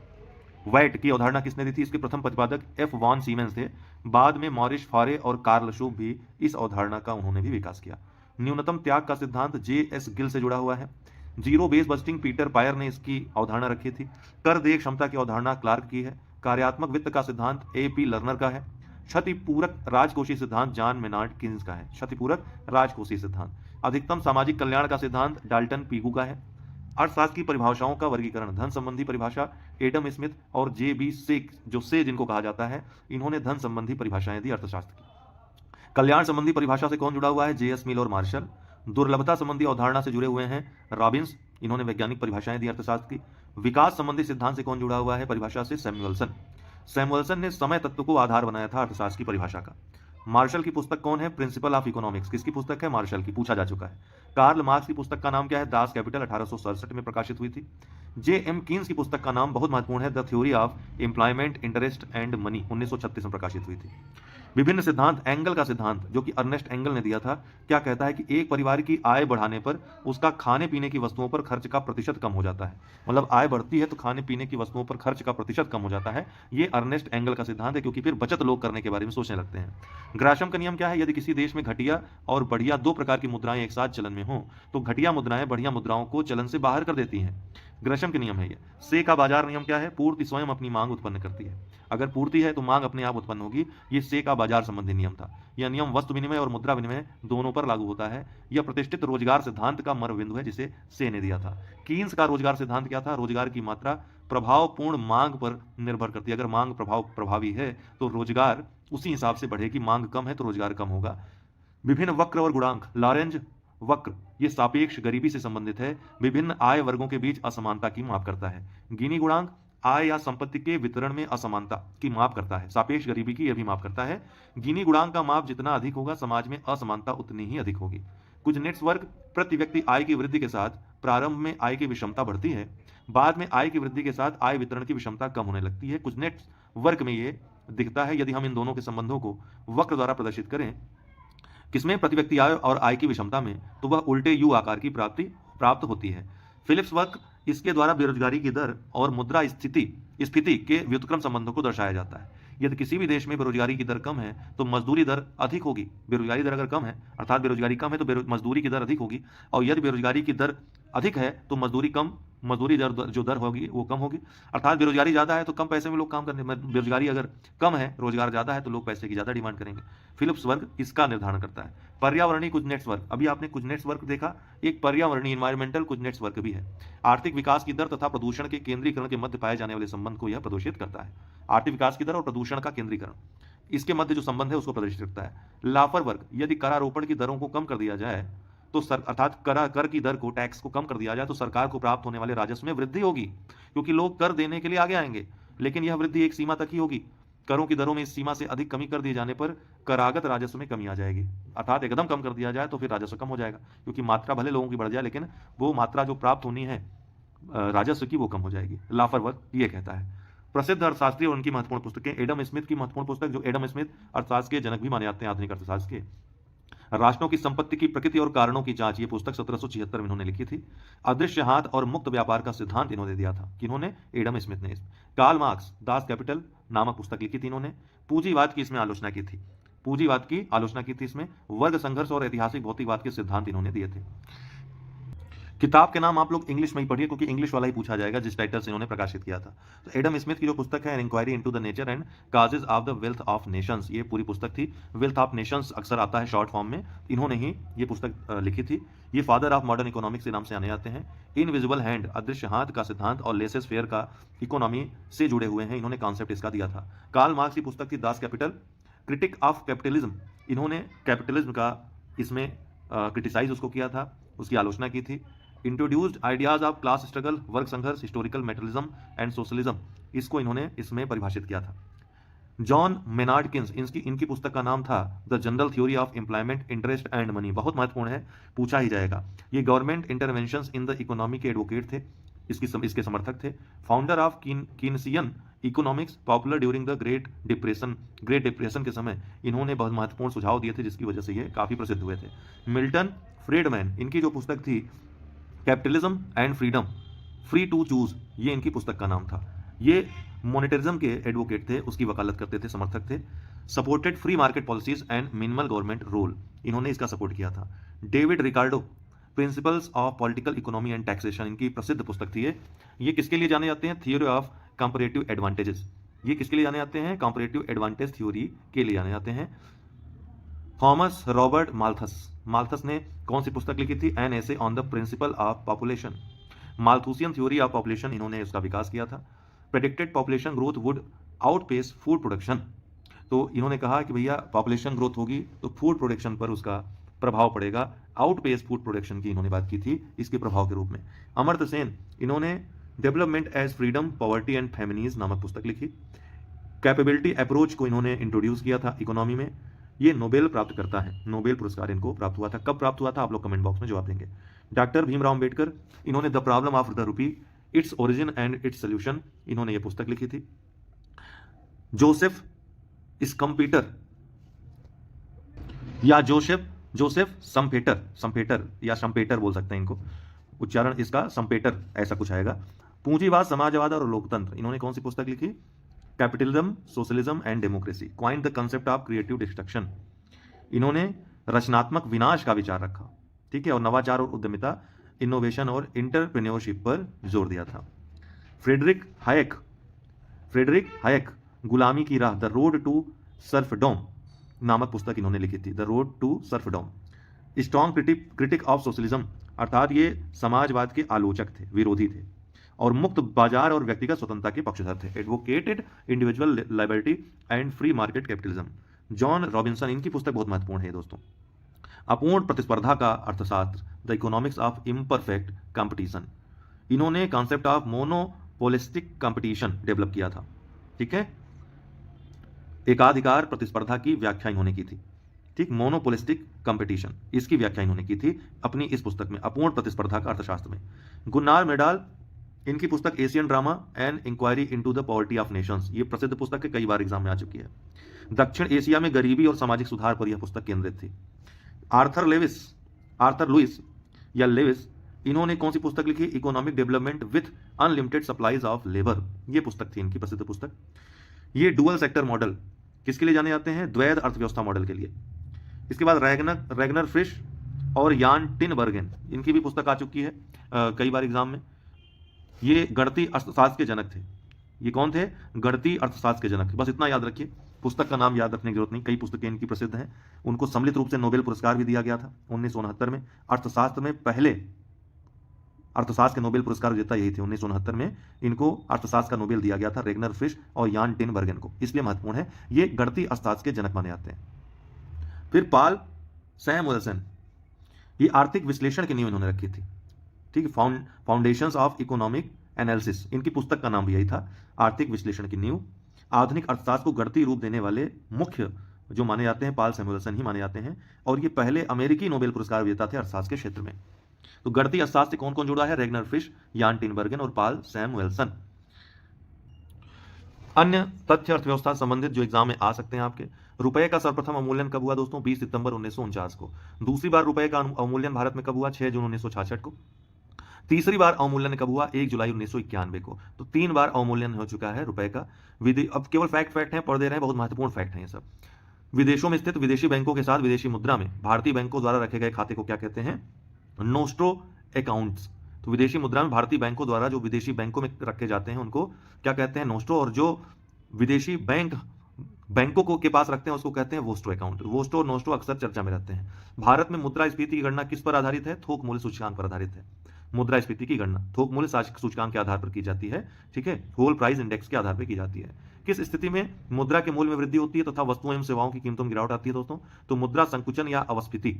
वैट की अवधारणा किसने दी थी? इसके प्रथम प्रतिपादक एफ वॉन सीमेंस थे, बाद में मॉरिस फारे और कार्ल शूब भी इस अवधारणा का उन्होंने भी विकास किया। न्यूनतम त्याग का सिद्धांत जे एस गिल से जुड़ा हुआ है। Zero base budgeting Peter Pyhrr ने इसकी अवधारणा रखी थी। कर देय क्षमता की अवधारणा क्लार्क की है। कार्यात्मक वित्त का सिद्धांत ए पी लर्नर का है। क्षतिपूरक राजकोषीय सिद्धांत जॉन मेनार्ड किन्स का है, क्षतिपूरक राजकोषीय सिद्धांत। अधिकतम सामाजिक कल्याण का सिद्धांत डाल्टन पीगू का है। अर्थशास्त्र की परिभाषाओं का वर्गीकरण, धन संबंधी परिभाषा एडम स्मिथ और जे बी से, जो से जिनको कहा जाता है, इन्होंने धन संबंधी परिभाषाएं दी अर्थशास्त्र की। कल्याण संबंधी परिभाषा से कौन जुड़ा हुआ है? जे एस मिल और मार्शल। दुर्लभता संबंधी अवधारणा से जुड़े हुए हैं रॉबिन्स, इन्होंने वैज्ञानिक परिभाषाएं दी अर्थशास्त्र की। विकास संबंधी सिद्धांत से कौन जुड़ा हुआ है परिभाषा से? सैमुअल्सन। सैमुअल्सन ने समय तत्व को आधार बनाया था अर्थशास्त्र की परिभाषा का। मार्शल की पुस्तक कौन है? प्रिंसिपल ऑफ इकोनॉमिक्स, किसकी पुस्तक है? मार्शल की, पूछा जा चुका है। कार्ल मार्क्स की पुस्तक का नाम क्या है? दास कैपिटल, 1867 में प्रकाशित हुई थी। जे एम कीन्स की पुस्तक का नाम बहुत महत्वपूर्ण है, the theory of employment interest and money, 1936 में प्रकाशित हुई थी। विभिन्न सिद्धांत, एंगल का सिद्धांत जो कि अर्नेस्ट एंगल ने दिया था, क्या कहता है कि एक परिवार की आय बढ़ाने पर उसका खाने पीने की वस्तुओं पर खर्च का प्रतिशत कम हो जाता है। मतलब आय बढ़ती है तो खाने पीने की वस्तुओं पर खर्च का प्रतिशत कम हो जाता है। ये अर्नेस्ट एंगल का सिद्धांत है, क्योंकि फिर बचत लोग करने के बारे में सोचने लगते हैं। ग्राशम का नियम क्या है? यदि किसी देश में घटिया और बढ़िया दो प्रकार की मुद्राएं एक साथ चलन में हों तो घटिया मुद्राएं बढ़िया मुद्राओं को चलन से बाहर कर देती हैं। ग्रशम के नियम है ये। से का बाजार नियम क्या है? पूर्ति स्वयं अपनी मांग उत्पन्न करती है। अगर पूर्ति है तो मांग अपने आप उत्पन्न होगी। ये से का बाजार संबंधी नियम था। यह नियम वस्तु विनिमय और मुद्रा विनिमय दोनों पर लागू होता है। यह प्रतिष्ठित रोजगार सिद्धांत का मर्म बिंदु है, जिसे से ने दिया था। कीन्स का रोजगार सिद्धांत क्या था? रोजगार की मात्रा प्रभावपूर्ण मांग पर निर्भर करती है। अगर मांग प्रभावी है तो रोजगार उसी हिसाब से बढ़ेगी, मांग कम है तो रोजगार कम होगा। विभिन्न वक्र और गुणांक, लॉरेंज वक्र, ये सापेक्ष गरीबी से संबंधित है। विभिन्न आय वर्गों के बीच असमानता की माप करता है। गिनी गुणांक आय या संपत्ति के वितरण में असमानता की माप करता है। सापेक्ष गरीबी की यह भी माप करता है। गिनी गुणांक का माप जितना अधिक होगा, समाज में असमानता उतनी ही अधिक होगी। कुछ नेट्स वर्ग, प्रति व्यक्ति आय की वृद्धि के साथ प्रारंभ में आय की विषमता बढ़ती है, बाद में आय की वृद्धि के साथ आय वितरण की विषमता कम होने लगती है। कुछ नेट्स वर्ग में ये दिखता है। यदि हम इन दोनों के संबंधों को वक्र द्वारा प्रदर्शित करें, किसमें? प्रति व्यक्ति आय और आय की विषमता में, तो वह उल्टे यू आकार की प्राप्त होती है। फिलिप्स वक्र, इसके द्वारा बेरोजगारी की दर और मुद्रा स्फीति के व्युत्क्रम संबंधों को दर्शाया जाता है। यदि किसी भी देश में बेरोजगारी की दर कम है तो मजदूरी दर अधिक होगी। बेरोजगारी दर अगर कम है, अर्थात बेरोजगारी कम है तो मजदूरी की दर अधिक होगी, और यदि बेरोजगारी की दर अधिक है तो मजदूरी दर जो दर होगी वो कम होगी। अर्थात बेरोजगारी ज़्यादा है तो कम पैसे में लोग काम करने, बेरोजगारी अगर कम है, रोजगार ज़्यादा है तो लोग पैसे की ज़्यादा डिमांड करेंगे। फिलिप्स वर्ग इसका निर्धारण करता है। पर्यावरणीय कुजनेट्स वर्ग, अभी आपने कुजनेट्स वर्ग देखा, एक पर्यावरणीय इन्वायरमेंटल कुजनेट्स वर्ग भी है। आर्थिक विकास की दर तथा प्रदूषण के केंद्रीकरण के मध्य पाए जाने वाले संबंध को यह प्रदर्शित करता है। आर्थिक विकास की दर और प्रदूषण का केंद्रीकरण, इसके मध्य जो संबंध है उसको प्रदर्शित करता है। लाफर वर्ग, यदि करारोपण की दरों को कम कर दिया जाए तो अर्थात कर की दर को, टैक्स को कम कर दिया जाए तो सरकार को प्राप्त होने वाले राजस्व में वृद्धि होगी, क्योंकि लोग कर देने के लिए आगे आएंगे। लेकिन यह वृद्धि एक सीमा तक ही होगी। करों की दरों में इस सीमा से अधिक कमी कर दिए जाने पर करागत राजस्व में कमी आ जाएगी। अर्थात एकदम कम कर दिया जाए तो फिर राजस्व कम हो जाएगा, क्योंकि मात्रा भले लोगों की बढ़ जाए लेकिन वो मात्रा जो प्राप्त होनी है राजस्व की वो कम हो जाएगी। लाफर वर्ग ये कहता है। प्रसिद्ध अर्थशास्त्री और उनकी महत्वपूर्ण पुस्तकें, एडम स्मिथ की महत्वपूर्ण पुस्तक, जो एडम स्मिथ अर्थशास्त्र के जनक भी माने जाते हैं आधुनिक अर्थशास्त्र के। राष्ट्रों की संपत्ति की प्रकृति और कारणों की जांच, ये पुस्तक 1776 में इन्होंने लिखी थी। अदृश्य हाथ और मुक्त व्यापार का सिद्धांत इन्होंने दिया था। किन्होंने? एडम स्मिथ ने। कार्ल मार्क्स दास कैपिटल नामक पुस्तक लिखी थी इन्होंने। पूंजीवाद की इसमें आलोचना की थी। पूंजीवाद की आलोचना की थी इसमें। वर्ग संघर्ष और ऐतिहासिक भौतिकवाद के सिद्धांत इन्होंने दिए थे। किताब के नाम आप लोग इंग्लिश में ही पढ़िए, क्योंकि इंग्लिश वाला ही पूछा जाएगा जिस टाइटल से इन्होंने प्रकाशित किया था। तो एडम स्मिथ की जो पुस्तक है, inquiry into the nature and causes of the wealth of nations, ये पूरी पुस्तक थी। वेल्थ ऑफ नेशंस अक्सर आता है शॉर्ट फॉर्म में, इन्होंने ही ये पुस्तक लिखी थी। ये फादर ऑफ मॉडर्न इकोनॉमिक्स के नाम से आने जाते हैं। इनविजिबल हैंड, अदृश्य हाथ का सिद्धांत और लेसेस फेयर का इकोनॉमी से जुड़े हुए हैं, इन्होंने कॉन्सेप्ट इसका दिया था। कार्ल मार्क्स की पुस्तक थी Das Kapital, critic of capitalism, इन्होंने कैपिटलिज्म का इसमें क्रिटिसाइज उसको किया था, उसकी आलोचना की थी। Introduced ideas of class struggle, work संघर्ष, हिस्टोरिकल मेटलिज्म एंड सोशलिज्म, इसको इन्होंने इसमें परिभाषित किया था। जॉन मेनार्ड किन्स, इनकी पुस्तक का नाम था the general theory of employment, interest and money, बहुत महत्वपूर्ण है, पूछा ही जाएगा। ये government interventions in the economy के एडवोकेट थे, इसके समर्थक थे। Founder of Keynesian economics, popular during the great depression के समय इन्होंने बहुत महत्वपूर्ण सुझाव दिए थे, जिसकी वजह से ये काफ़ी प्रसिद्ध हुए थे। मिल्टन फ्रीडमैन, इनकी जो पुस्तक थी capitalism and freedom, free to choose, ये इनकी पुस्तक का नाम था। ये मॉनेटरिज्म के एडवोकेट थे, उसकी वकालत करते थे, समर्थक थे। Supported free market policies and minimal government role, इन्होंने इसका सपोर्ट किया था। David Ricardo, principles of political economy and taxation, इनकी प्रसिद्ध पुस्तक थी ये किसके लिए जाने जाते हैं? थ्योरी ऑफ कंपैरेटिव एडवांटेजेस, ये किसके लिए जाने जाते हैं? कंपैरेटिव एडवांटेज थ्योरी के लिए जाने जाते हैं। थॉमस रॉबर्ट माल्थस ने कौन सी पुस्तक लिखी थी? An essay on the principle of population, Malthusian theory of population, इन्होंने इसका विकास किया था। Predicted population growth would outpace food production, तो इन्होंने कहा कि भैया पॉपुलेशन ग्रोथ होगी तो फूड प्रोडक्शन पर उसका प्रभाव पड़ेगा, आउटपेस फूड प्रोडक्शन की इन्होंने बात की थी इसके प्रभाव के रूप में। अमर्त्य सेन, इन्होंने development as freedom, poverty and famines नामक पुस्तक लिखी। कैपेबिलिटी अप्रोच को इन्होंने इंट्रोड्यूस किया था इकोनॉमी में। ये नोबेल प्राप्त करता है, नोबेल पुरस्कार इनको प्राप्त हुआ था। कब प्राप्त हुआ था आप लोग कमेंट बॉक्स में जवाब देंगे। डॉक्टर भीमराव अंबेडकर, इन्होंने the problem of the rupee, its origin and its solution, इन्होंने ये पुस्तक लिखी थी। जोसेफ स्कम्पीटर या जोसेफ संपेटर या शम्पेटर बोल सकते हैं इनको, उच्चारण इसका संपेटर ऐसा कुछ आएगा। पूंजीवाद, समाजवाद और लोकतंत्र, इन्होंने कौन सी पुस्तक लिखी? Capitalism, socialism and democracy, coined the concept of creative destruction, इन्होंने रचनात्मक विनाश का विचार रखा, ठीक है, और नवाचार और उद्यमिता, इनोवेशन और इंटरप्रेन्योरशिप पर जोर दिया था। फ्रेडरिक हायक, गुलामी की राह, द रोड टू सर्फडोम नामक पुस्तक इन्होंने लिखी थी, the road to serfdom. Strong critic of socialism, अर्थात ये समाजवाद के आलोचक थे, विरोधी थे, और मुक्त बाजार और व्यक्तिगत स्वतंत्रता के पक्षधर थे। Advocated individual liberty and free market capitalism. John Robinson, इनकी पुस्तक बहुत महत्वपूर्ण है दोस्तों। अपूर्ण प्रतिस्पर्धा का अर्थशास्त्र, the economics of imperfect competition, इन्होंने concept of monopolistic competition develop किया था, ठीक है। एकाधिकार प्रतिस्पर्धा की व्याख्या इन्होंने की थी, ठीक, मोनोपोलिस्टिक कंपटीशन, इसकी व्याख्या इन्होंने की थी अपनी इस पुस्तक में, अपूर्ण प्रतिस्पर्धा का अर्थशास्त्र में। गुन्नार मेडाल, इनकी पुस्तक Asian drama and inquiry into the poverty of nations, ये प्रसिद्ध पुस्तक है, कई बार एग्जाम में आ चुकी है। दक्षिण एशिया में गरीबी और सामाजिक सुधार पर यह पुस्तक केंद्रित थी। आर्थर लुइस या लेविस, इन्होंने कौन सी पुस्तक लिखी? Economic development with unlimited supplies of labour, ये पुस्तक थी इनकी प्रसिद्ध पुस्तक। ये डुअल सेक्टर मॉडल किसके लिए जाने जाते हैं? द्वैध अर्थव्यवस्था मॉडल के लिए। इसके बाद रैगनर फ्रिश और यान टिनबर्गेन, इनकी भी पुस्तक आ चुकी है कई बार एग्जाम में। ये गणितीय अर्थशास्त्र के जनक थे। ये कौन थे? गणितीय अर्थशास्त्र के जनक। बस इतना याद रखिए, पुस्तक का नाम याद रखने की जरूरत नहीं, कई पुस्तकें इनकी प्रसिद्ध हैं। उनको सम्मिलित रूप से नोबेल पुरस्कार भी दिया गया था 1969 में। अर्थशास्त्र में पहले अर्थशास्त्र के नोबेल पुरस्कार विजेता यही थे। 1969 में इनको अर्थशास्त्र का नोबेल दिया गया था, रेगनर फ्रिश और यान टिनबर्गेन को, इसलिए महत्वपूर्ण है, ये गणितीय अर्थशास्त्र के जनक माने जाते हैं। फिर पॉल सैमुएल्सन, ये आर्थिक विश्लेषण की नींव इन्होंने रखी थी, ठीक है, फाउंडेशंस ऑफ इकोनॉमिक एनालिसिस, इनकी पुस्तक का नाम भी यही था, आर्थिक विश्लेषण की नींव। आधुनिक अर्थशास्त्र को गणितीय रूप देने वाले मुख्य जो माने जाते हैं पॉल सैमुएल्सन ही माने जाते हैं, और ये पहले अमेरिकी नोबेल पुरस्कार विजेता थे अर्थशास्त्र के क्षेत्र में। तो गणितीय अर्थशास्त्र से कौन कौन जुड़ा है? रेगनर फिश, यान टिनबर्गेन और पॉल सैमुएल्सन। अन्य तथ्य अर्थव्यवस्था संबंधित जो एग्जाम में आ सकते हैं आपके, रुपए का सर्वप्रथम अवमूल्यन कब हुआ दोस्तों? 20 सितंबर 1949 को। दूसरी बार रुपए का अवमूल्यन भारत में कब हुआ? 6 जून 1966 को। तीसरी बार अवमूल्यन कब हुआ? 1 जुलाई 1991 को। तो 3 बार अवमूल्यन हो चुका है रुपए का। अब केवल फैक्ट हैं, पढ़ दे रहे हैं, बहुत महत्वपूर्ण फैक्ट हैं ये सब। विदेशों में स्थित विदेशी बैंकों के साथ विदेशी मुद्रा में भारतीय बैंकों द्वारा रखे गए खाते को क्या कहते हैं? Nostro accounts. तो विदेशी मुद्रा में भारतीय बैंकों द्वारा जो विदेशी बैंकों में रखे जाते हैं उनको क्या कहते हैं, नोस्टो, और जो विदेशी बैंकों को के पास रखते हैं उसको कहते हैं वोस्टो अकाउंट। वोस्टो और नोस्टो अक्सर चर्चा में रहते हैं। भारत में मुद्रास्फीति की गणना किस पर आधारित है? थोक मूल्य सूचकांक पर आधारित है। मुद्रास्फीति की गणना थोक मूल्य सूचकांक के आधार पर की जाती है, ठीक है, होल प्राइस इंडेक्स के आधार पर की जाती है। किस स्थिति में मुद्रा के मूल्य में वृद्धि होती है तथा वस्तुओं एवं सेवाओं की कीमतों में गिरावट आती है दोस्तों? तो मुद्रा संकुचन या अवस्फीति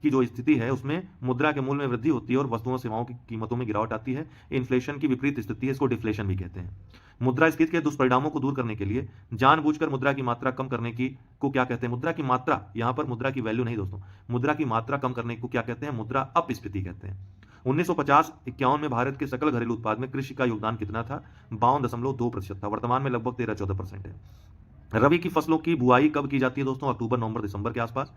की जो स्थिति है उसमें मुद्रा के मूल्य में वृद्धि होती है और वस्तुओं सेवाओं की कीमतों में गिरावट आती है। इन्फ्लेशन की विपरीत स्थिति है, इसको डिफ्लेशन भी कहते हैं। मुद्रास्फीति के दुष्परिणामों को दूर करने के लिए जानबूझकर मुद्रा की मात्रा कम करने की को क्या कहते हैं? मुद्रा की मात्रा, यहां पर मुद्रा की वैल्यू नहीं दोस्तों, मुद्रा की मात्रा कम करने को क्या कहते हैं? मुद्रा अपस्फीति कहते हैं। 1950-51 में भारत के सकल घरेलू उत्पाद में कृषि का योगदान कितना था? 52.2% था। वर्तमान में लगभग 13-14% है। रबी की फसलों की बुआई कब की जाती है दोस्तों? अक्टूबर, नवंबर, दिसंबर के आसपास।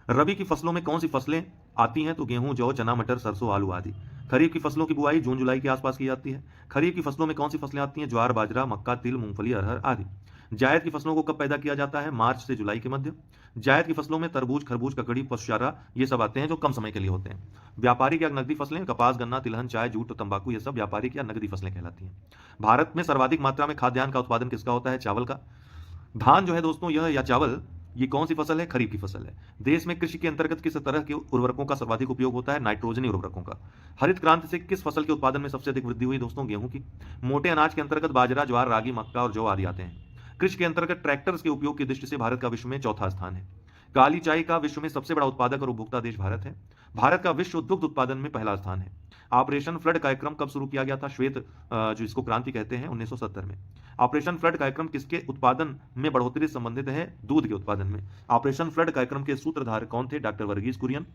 रबी की फसलों में कौन सी फसलें आती हैं? तो गेहूं, जौ, चना, मटर, सरसों, आलू आदि। खरीफ की फसलों की बुआई जून जुलाई के आसपास की जाती है। खरीफ की फसलों में कौन सी फसलें आती हैं? ज्वार, बाजरा, मक्का, तिल, मूंगफली, अरहर आदि। जायद की फसलों को कब पैदा किया जाता है? मार्च से जुलाई के मध्य। जायद की फसलों में तरबूज, खरबूज, ककड़ी, पशुचारा ये सब आते हैं जो कम समय के लिए होते हैं। व्यापारिक या नकदी फसलें कपास, गन्ना, तिलहन, चाय, जूट, तंबाकू ये सब व्यापारिक या नकदी फसलें कहलाती हैं। भारत में सर्वाधिक मात्रा में खाद्यान्न का उत्पादन किसका होता है? चावल का। धान जो है दोस्तों यह या चावल ये कौन सी फसल है? खरीफ की फसल है। देश में कृषि के अंतर्गत किस तरह के उर्वरकों का सर्वाधिक उपयोग होता है? नाइट्रोजनी उर्वरकों का। हरित क्रांति से किस फसल के उत्पादन में सबसे अधिक वृद्धि हुई दोस्तों? गेहूं की। मोटे अनाज के अंतर्गत बाजरा, ज्वार, रागी, मक्का और जौ आदि आते हैं। कृषि के अंतर्गत ट्रैक्टर्स के उपयोग की दृष्टि से भारत का विश्व में चौथा स्थान है। काली चाय का विश्व में सबसे बड़ा उत्पादक और उपभोक्ता देश भारत है। भारत का विश्व दुग्ध उत्पादन में पहला स्थान है। ऑपरेशन फ्लड कार्यक्रम कब शुरू किया गया था? श्वेत जो इसको क्रांति कहते हैं 1970 में। ऑपरेशन फ्लड कार्यक्रम किसके उत्पादन में बढ़ोतरी से संबंधित है? दूध के उत्पादन में। ऑपरेशन फ्लड कार्यक्रम के सूत्रधार कौन थे? डॉक्टर वर्गीज कुरियन।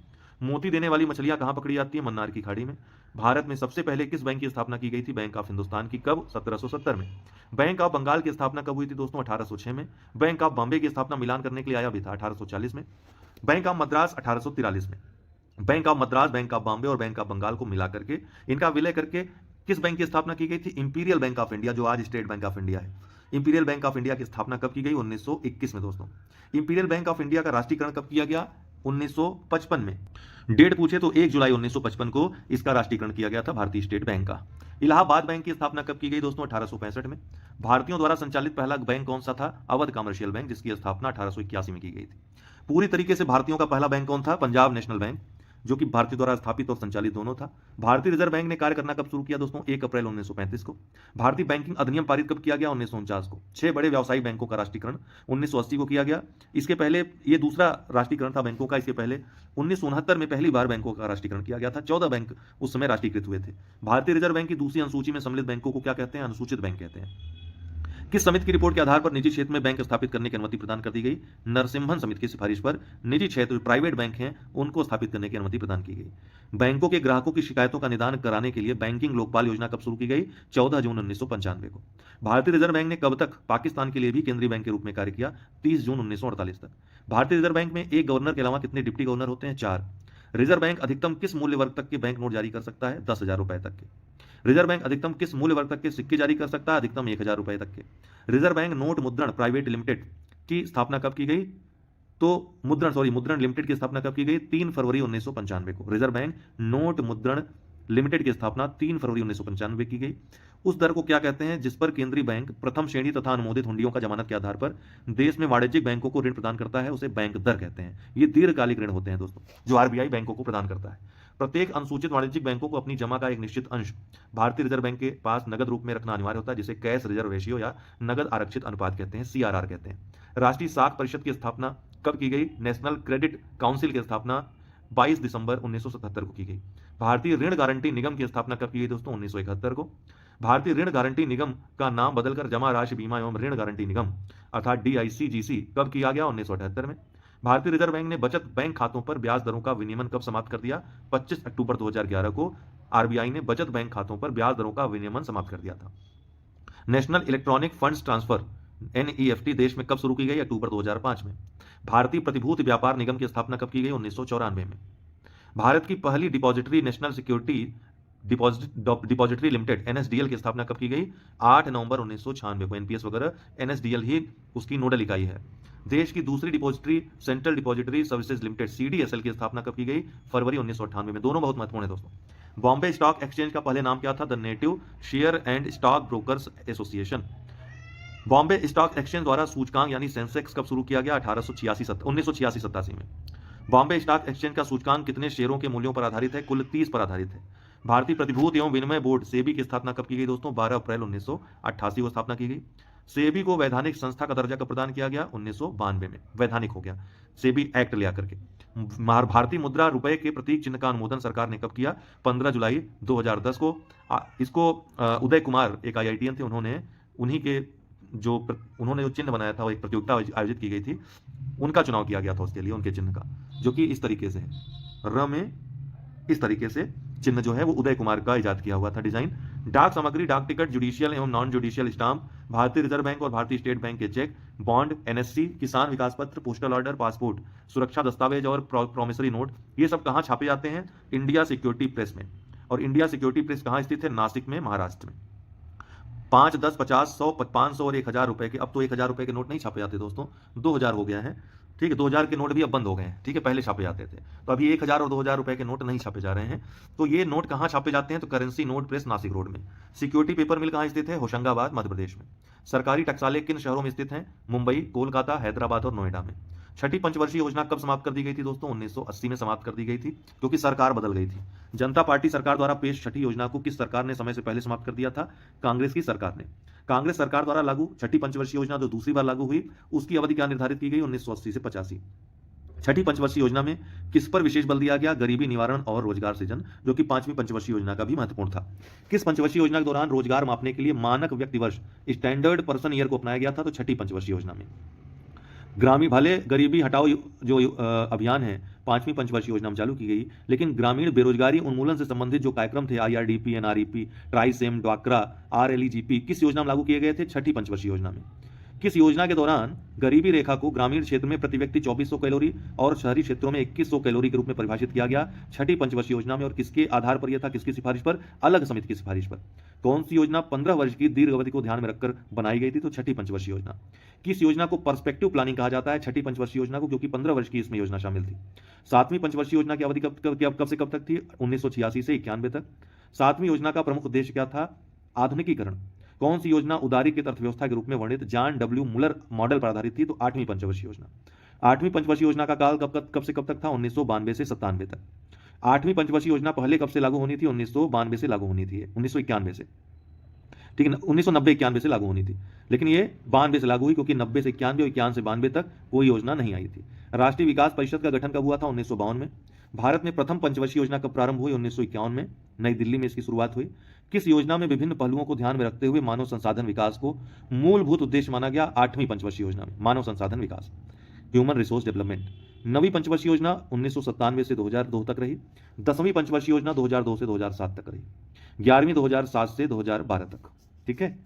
मोती देने वाली मछलियां कहां पकड़ी जाती है? मन्नार की खाड़ी में। भारत में सबसे पहले किस बैंक की स्थापना की गई थी? बैंक ऑफ हिंदुस्तान की। कब? 1770 में। बैंक ऑफ बंगाल की स्थापना कब हुई थी दोस्तों? 1806 में। बैंक ऑफ बॉम्बे की स्थापना मिलान करने के लिए आया भी था 1840 में। बैंक ऑफ मद्रास 1843 में। Bank of Madras, bank of Bombay और बैंक ऑफ बंगाल को मिला करके इनका विलय करके किस बैंक की स्थापना की गई थी? इंपीरियल बैंक ऑफ इंडिया, जो आज स्टेट बैंक ऑफ इंडिया है। इंपीरियल बैंक ऑफ इंडिया की स्थापना कब की गई? 1921 में दोस्तों। इंपीरियल बैंक ऑफ इंडिया का राष्ट्रीयकरण कब किया गया? 1955 में। डेट पूछे तो 1 जुलाई 1955 को इसका राष्ट्रीयकरण किया गया था भारतीय स्टेट बैंक का। इलाहाबाद बैंक की स्थापना कब की गई दोस्तों? 1865 में। भारतीयों द्वारा संचालित पहला बैंक कौन सा था? अवध कमर्शियल बैंक, जिसकी स्थापना 1881 में की गई थी। पूरी तरीके से भारतीयों का पहला बैंक कौन था? पंजाब नेशनल बैंक, जो कि भारतीय द्वारा स्थापित और संचालित दोनों था। भारतीय रिजर्व बैंक ने कार्य करना कब शुरू किया दोस्तों? 1 अप्रैल 1935 को। भारतीय बैंकिंग अधिनियम पारित कब किया गया? 1949 को। 6 बड़े व्यावसायिक बैंकों का राष्ट्रीयकरण 1980 को किया गया। इसके पहले ये दूसरा राष्ट्रीयकरण था बैंकों का। इसके पहले 1969 में पहली बार बैंकों का राष्ट्रीयकरण किया गया था। 14 बैंक उस समय राष्ट्रीयकृत हुए थे। भारतीय रिजर्व बैंक की दूसरी अनुसूची में सम्मिलित बैंकों को क्या कहते हैं? अनुसूचित बैंक कहते हैं। किस समिति की रिपोर्ट के आधार पर निजी क्षेत्र में बैंक स्थापित करने की अनुमति प्रदान कर दी गई? नरसिम्हन समिति की सिफारिश पर निजी क्षेत्र प्राइवेट बैंक हैं उनको स्थापित करने की अनुमति प्रदान की गई। बैंकों के ग्राहकों की शिकायतों का निदान कराने के लिए बैंकिंग लोकपाल योजना कब शुरू की गई? 14 जून 1995 को। भारतीय रिजर्व बैंक ने कब तक पाकिस्तान के लिए भी केंद्रीय बैंक के रूप में कार्य किया? 30 जून 1948 तक। भारतीय रिजर्व बैंक में एक गवर्नर के अलावा कितने डिप्टी गवर्नर होते हैं? 4। रिजर्व बैंक अधिकतम किस मूल्य वर्ग तक के बैंक नोट जारी कर सकता है? 10,000 रुपए तक के। रिजर्व बैंक अधिकतम किस मूल्य वर्ग तक के सिक्के जारी कर सकता है? अधिकतम 1,000 रुपए तक के। रिजर्व बैंक नोट मुद्रण प्राइवेट लिमिटेड की स्थापना कब की गई? तो मुद्रण लिमिटेड की स्थापना कब की गई? 3 फरवरी 1995 को। रिजर्व बैंक नोट मुद्रण लिमिटेड की स्थापना 3 फरवरी 1995 की गई। उस दर को क्या कहते हैं जिस पर केंद्रीय बैंक प्रथम श्रेणी तथा अनुमोदित हुंडियों का जमानत के आधार पर देश में वाणिज्यिक बैंकों को ऋण प्रदान करता है? उसे बैंक दर कहते हैं। ये दीर्घकालिक ऋण होते हैं दोस्तों, जो आरबीआई बैंकों को प्रदान करता है। प्रत्येक अनुसूचित वाणिज्यिक बैंकों को अपनी जमा का एक निश्चित अंश भारतीय रिजर्व बैंक के पास नगद रूप में रखना अनिवार्य होता है, जिसे कैश रिजर्व रेशियो या नगद आरक्षित अनुपात कहते हैं, CRR कहते हैं। राष्ट्रीय साख परिषद की स्थापना कब की गई? नेशनल क्रेडिट काउंसिल की स्थापना 22 दिसंबर 1977 को की गई। भारतीय ऋण गारंटी निगम की स्थापना कब की गई दोस्तों? 1971 को। भारतीय ऋण गारंटी निगम का नाम बदलकर जमा राशि बीमा एवं ऋण गारंटी निगम अर्थात DICGC कब किया गया? 1978 में। भारतीय रिजर्व बैंक ने बचत बैंक खातों पर ब्याज दरों का विनियमन कब समाप्त कर दिया? 25 अक्टूबर 2011 को आरबीआई ने बचत बैंक खातों पर ब्याज दरों का विनियमन समाप्त कर दिया था। National electronic funds transfer NEFT देश में कब शुरू की गई? अक्टूबर 2005 में। भारतीय प्रतिभूति व्यापार निगम की स्थापना कब की गई? 1994 में। भारत की पहली depository national security depository limited NSDL की स्थापना कब की गई? 8 नवंबर 1996 को। NPS वगैरह NSDL ही उसकी नोडल इकाई है। देश की दूसरी depository central depository services limited CDSL की स्थापना कब की गई? फरवरी 1998 में। दोनों बहुत महत्वपूर्ण है दोस्तों। बॉम्बे स्टॉक एक्सचेंज का पहले नाम क्या था? The native share and stock brokers association. Bombay stock exchange द्वारा सूचकांक यानी सेंसेक्स कब शुरू किया गया? 1986-87 में। बॉम्बे स्टॉक एक्सचेंज का सूचकांक कितने शेयरों के मूल्यों पर आधारित है? कुल 30 पर आधारित है। भारतीय प्रतिभूति एवं विनिमय बोर्ड सेबी की स्थापना कब की गई दोस्तों? 12 अप्रैल 1988 को स्थापना की गई। सेबी को वैधानिक संस्था का दर्जा कब प्रदान किया गया? 1992 में वैधानिक हो गया सेबी एक्ट ले आकर के। भारतीय मुद्रा रुपए के प्रतीक चिन्ह का अनुमोदन सरकार ने कब किया? 15 जुलाई 2010 को। इसको उदय कुमार एक आईआईटीएन थे, उन्हीं के उन्होंने जो चिन्ह बनाया था, वो एक प्रतियोगिता आयोजित की गई थी, उनका चुनाव किया गया था उसके लिए, उनके चिन्ह का, जो कि इस तरीके से है, र में इस तरीके से चिन्ह जो है वो उदय कुमार का इजाद किया हुआ था डिजाइन। डाक सामग्री, डाक टिकट, जुडिशियल एवं नॉन जुडिशियल स्टाम्प, भारतीय रिजर्व बैंक और भारतीय स्टेट बैंक के चेक, बॉन्ड, एनएससी, किसान विकास पत्र, पोस्टल ऑर्डर, पासपोर्ट, सुरक्षा दस्तावेज और प्रॉमिसरी नोट, ये सब कहां छापे जाते हैं? इंडिया सिक्योरिटी प्रेस में। और इंडिया सिक्योरिटी प्रेस कहां स्थित है? नासिक में, महाराष्ट्र में। 5, 10, 50, 100, 500 और 1000 रुपए के, अब तो 1000 रुपए के नोट नहीं छापे जाते दोस्तों, 2000 हो गया है, ठीक है। 2000 के नोट भी अब बंद हो गए हैं, ठीक है, पहले छापे जाते थे। तो अभी 1000 और 2000 रुपए के नोट नहीं छापे जा रहे हैं। तो ये नोट कहां छापे जाते हैं? तो currency note press, Nashik road में। सिक्योरिटी पेपर मिल कहां स्थित है? होशंगाबाद, मध्य प्रदेश में। सरकारी टकसाले किन शहरों में स्थित हैं? मुंबई, कोलकाता, हैदराबाद और नोएडा में। छठी पंचवर्षीय योजना कब समाप्त कर दी गई थी दोस्तों? 1980 में समाप्त कर दी गई थी, क्योंकि सरकार बदल गई थी। जनता पार्टी सरकार द्वारा पेश छठी योजना को किस सरकार ने समय से पहले समाप्त कर दिया था? कांग्रेस की सरकार ने। कांग्रेस सरकार द्वारा लागू छठी पंचवर्षीय योजना जो दूसरी बार लागू हुई, उसकी अवधि क्या निर्धारित की गई? 1980 से 85। छठी पंचवर्षीय योजना में किस पर विशेष बल दिया गया? गरीबी निवारण और रोजगार सृजन, जो कि 5वीं पंचवर्षीय योजना का भी महत्वपूर्ण था। किस पंचवर्षीय योजना के दौरान रोजगार मापने के लिए मानक व्यक्ति वर्ष, स्टैंडर्ड पर्सन ईयर को अपनाया गया था? तो छठी पंचवर्षीय योजना में। ग्रामीण भले गरीबी हटाओ जो अभियान है 5वीं पंचवर्षीय योजना में चालू की गई, लेकिन ग्रामीण बेरोजगारी उन्मूलन से संबंधित जो कार्यक्रम थे, आईआरडीपी, एनआरईपी, ट्राइसेम, ड्वाक्रा, आरएलईजीपी, किस योजना में लागू किए गए थे? छठी पंचवर्षीय योजना में। किस योजना के दौरान गरीबी रेखा को ग्रामीण क्षेत्र में प्रति व्यक्ति 2400 कैलोरी और शहरी क्षेत्रों में 2100 कैलोरी के रूप में परिभाषित किया गया? छठी पंचवर्षीय योजना में। और किसके आधार पर यह था? किसकी सिफारिश पर? अलग समिति की सिफारिश पर। कौन सी योजना 15 वर्ष की दीर्घ अवधि को ध्यान में रखकर बनाई गई थी? तो छठी पंचवर्षीय योजना। किस योजना को पर्सपेक्टिव प्लानिंग कहा जाता है? छठी पंचवर्षीय योजना को, क्योंकि 15 वर्ष की इसमें योजना शामिल थी। 7वीं पंचवर्षीय योजना की अवधि कब से कब तक थी? 1986 से 91 तक। 7वीं योजना का प्रमुख उद्देश्य क्या था? आधुनिकीकरण। कौन सी योजना उदारीकृत अर्थव्यवस्था के रूप में वर्णित जॉन डब्ल्यू मुलर मॉडल पर आधारित थी? तो 8वीं पंचवर्षीय योजना। 8वीं पंचवर्षीय योजना का काल कब से कब तक था? 1992 से 97 तक। 8वीं पंचवर्षीय योजना पहले कब से लागू होनी थी? 1992 से लागू होनी थी, 1991 से, ठीक है, 1990-91 से लागू होनी थी, लेकिन ये 92 से लागू हुई, क्योंकि 90 से 91 और 91 से 92 तक कोई योजना नहीं आई थी। राष्ट्रीय विकास परिषद का गठन कब हुआ था? 1952 में। भारत में प्रथम पंचवर्षीय योजना कब प्रारंभ हुई? 1951 में, नई दिल्ली में इसकी शुरुआत हुई। किस योजना में विभिन्न पहलुओं को ध्यान में रखते हुए मानव संसाधन विकास को मूलभूत उद्देश्य माना गया? 8वीं पंचवर्षीय योजना में, मानव संसाधन विकास, ह्यूमन रिसोर्स डेवलपमेंट। 9वीं पंचवर्षीय योजना 1997 से 2002 तक रही। 10वीं पंचवर्षीय योजना 2002 से 2007 तक रही। 11वीं 2007 से 2012 तक, ठीक है,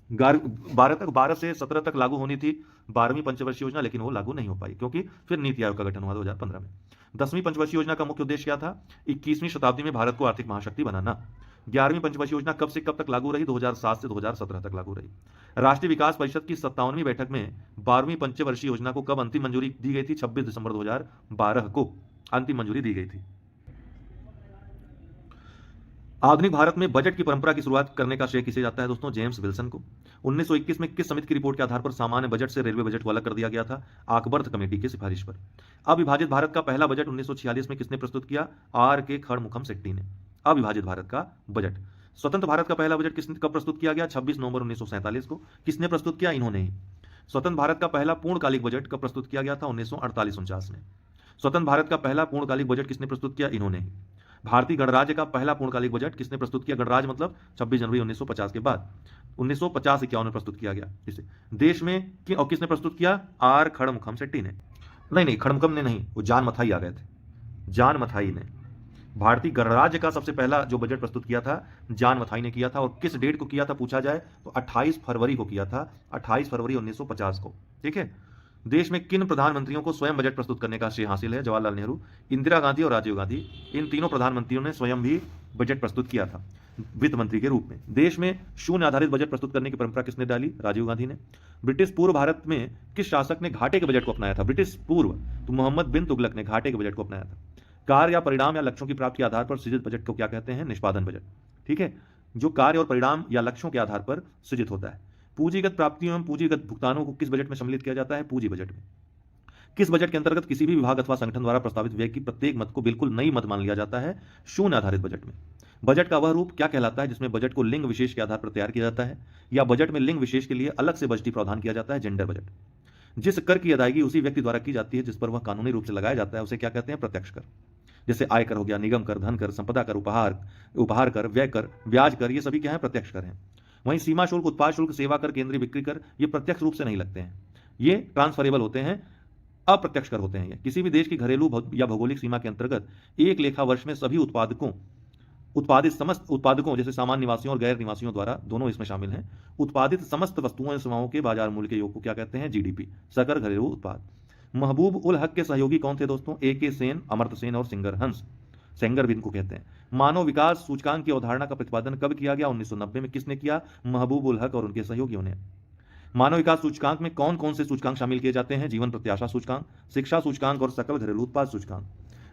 12 से 17 तक लागू होनी थी 12वीं पंचवर्षीय योजना, लेकिन वो लागू नहीं हो पाई, क्योंकि फिर नीति आयोग का गठन हुआ 2015 में। 10वीं पंचवर्षीय योजना का मुख्य उद्देश्य क्या था? 21वीं शताब्दी में भारत को आर्थिक महाशक्ति बनाना। 11वीं पंचवर्षीय योजना कब से कब तक लागू रही? 2007 से 2017 तक लागू रही। राष्ट्रीय विकास परिषद की 57वीं बैठक में 12वीं पंचवर्षीय योजना को कब अंतिम मंजूरी दी गई थी? 26 दिसंबर 2012 को अंतिम मंजूरी दी गई थी। आधुनिक भारत में बजट की परंपरा की शुरुआत करने का श्रेय किसे जाता है दोस्तों? जेम्स विल्सन को। 1921 में किस समिति की रिपोर्ट के आधार पर सामान्य बजट से रेलवे बजट को अलग कर दिया गया था? आकबर्थ कमेटी की सिफारिश पर। अविभाजित भारत का पहला बजट 1946 में किसने प्रस्तुत किया? आर के खड़मुखम शेट्टी ने। अविभाजित भारत का बजट। स्वतंत्र भारत का पहला बजट किसने कब प्रस्तुत किया गया? 26 नवंबर 1947 को। किसने प्रस्तुत किया? इन्होंने ही। स्वतंत्र भारत का पहला पूर्णकालिक बजट कब प्रस्तुत किया गया था? 1948-49 में। स्वतंत्र भारत का पहला पूर्णकालिक बजट किसने प्रस्तुत किया? इन्होंने ही। भारतीय गणराज्य का पहला पूर्णकालिक बजट किसने प्रस्तुत किया? गणराज्य मतलब 26 जनवरी 1950 के बाद 1950-51 में प्रस्तुत किया गया इसे देश में। और किसने प्रस्तुत किया? आर खड़मुखम शेट्टी ने। नहीं, खड़मुखम ने नहीं, वो जान मथाई आ गए थे। जान मथाई ने भारतीय गणराज्य का सबसे पहला जो बजट प्रस्तुत किया था, जान मथाई ने किया था। और किस डेट को किया था पूछा जाए तो 28 फरवरी को किया था, 28 फरवरी 1950 को, ठीक है। देश में किन प्रधानमंत्रियों को स्वयं बजट प्रस्तुत करने का श्रेय हासिल है? जवाहरलाल नेहरू, इंदिरा गांधी और राजीव गांधी। इन तीनों प्रधानमंत्रियों ने स्वयं भी बजट प्रस्तुत किया था वित्त मंत्री के रूप में। देश में शून्य आधारित बजट प्रस्तुत करने की परंपरा किसने डाली? राजीव गांधी ने। ब्रिटिश पूर्व भारत में किस शासक ने घाटे के बजट को अपनाया था? ब्रिटिश पूर्व तो मोहम्मद बिन तुगलक ने घाटे के बजट को अपनाया था। कार्य या परिणाम या लक्ष्यों की प्राप्ति के आधार पर सृजित बजट को क्या कहते हैं? निष्पादन बजट। ठीक है, जो कार्य और परिणाम या लक्ष्यों के आधार पर सृजित होता है। पूंजीगत प्राप्तियों एवं पूंजीगत भुगतानों को किस बजट में सम्मिलित किया जाता है? पूंजी बजट में। किस बजट के अंतर्गत किसी भी विभाग अथवा संगठन द्वारा प्रस्तावित व्यय की प्रत्येक मत को बिल्कुल नई मत मान लिया जाता है? शून्य आधारित बजट में। बजट का वह रूप क्या कहलाता है जिसमें बजट को लिंग विशेष के आधार पर तैयार किया जाता है, या बजट में लिंग विशेष के लिए अलग से बजटीय प्रावधान किया जाता है? Gender budget. जिस कर की अदायगी उसी व्यक्ति द्वारा की जाती है जिस पर वह कानूनी रूप से लगाया जाता है उसे क्या कहते हैं? प्रत्यक्ष कर। जैसे आयकर हो गया, निगम कर, धन कर, संपदा कर, उपहार कर, व्यय कर, ब्याज कर, ये सभी क्या है? प्रत्यक्ष कर हैं। वहीं सीमा शुल्क, उत्पाद शुल्क, सेवा कर, केंद्रीय बिक्री कर, ये प्रत्यक्ष रूप से नहीं लगते हैं, ये ट्रांसफरेबल होते हैं, अप्रत्यक्ष कर होते हैं। ये किसी भी देश की घरेलू या भौगोलिक सीमा के अंतर्गत एक लेखा वर्ष में सभी उत्पादित समस्त उत्पादकों जैसे सामान्य निवासियों और गैर निवासियों द्वारा, दोनों इसमें शामिल हैं, उत्पादित समस्त वस्तुओं और सेवाओं के बाजार मूल्य के योग को क्या कहते हैं? जीडीपी, सकल घरेलू उत्पाद। महबूब उल हक के सहयोगी कौन थे दोस्तों? AK सेन, अमर्त्य सेन और सेंगर भी इनको कहते हैं। मानव विकास सूचकांक की अवधारणा का प्रतिपादन कब किया गया? 1990 में। किसने किया? महबूब उल हक और उनके सहयोगियों ने। मानव विकास सूचकांक में कौन कौन से सूचकांक शामिल किए जाते हैं? जीवन प्रत्याशा सूचकांक, शिक्षा सूचकांक और सकल घरेलू उत्पाद सूचकांक।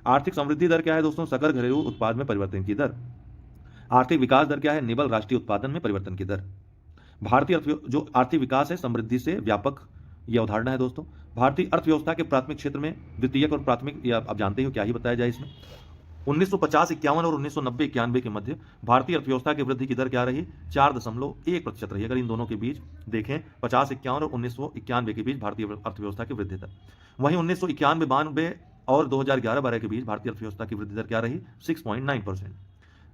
आर्थिक समृद्धि दर क्या है दोस्तों? सकल घरेलू उत्पाद में परिवर्तन की दर। आर्थिक विकास दर क्या है? निबल राष्ट्रीय उत्पादन में परिवर्तन की दर। भारतीय जो आर्थिक विकास है समृद्धि से व्यापक, यह अवधारणा है दोस्तों। भारतीय अर्थव्यवस्था के प्राथमिक क्षेत्र में द्वितीयक और प्राथमिक, या आप जानते हो क्या ही बताया जाए इसमें। 1950-51 और 1990-91 के मध्य भारतीय अर्थव्यवस्था की वृद्धि की दर क्या रही? 4.1% रही। अगर इन दोनों के बीच देखें, 50-51 और 1991 के बीच भारतीय अर्थव्यवस्था की वृद्धि दर। वहीं 1991-92 और 2011-12 के बीच भारतीय अर्थव्यवस्था की वृद्धि दर क्या रही? 6.9%।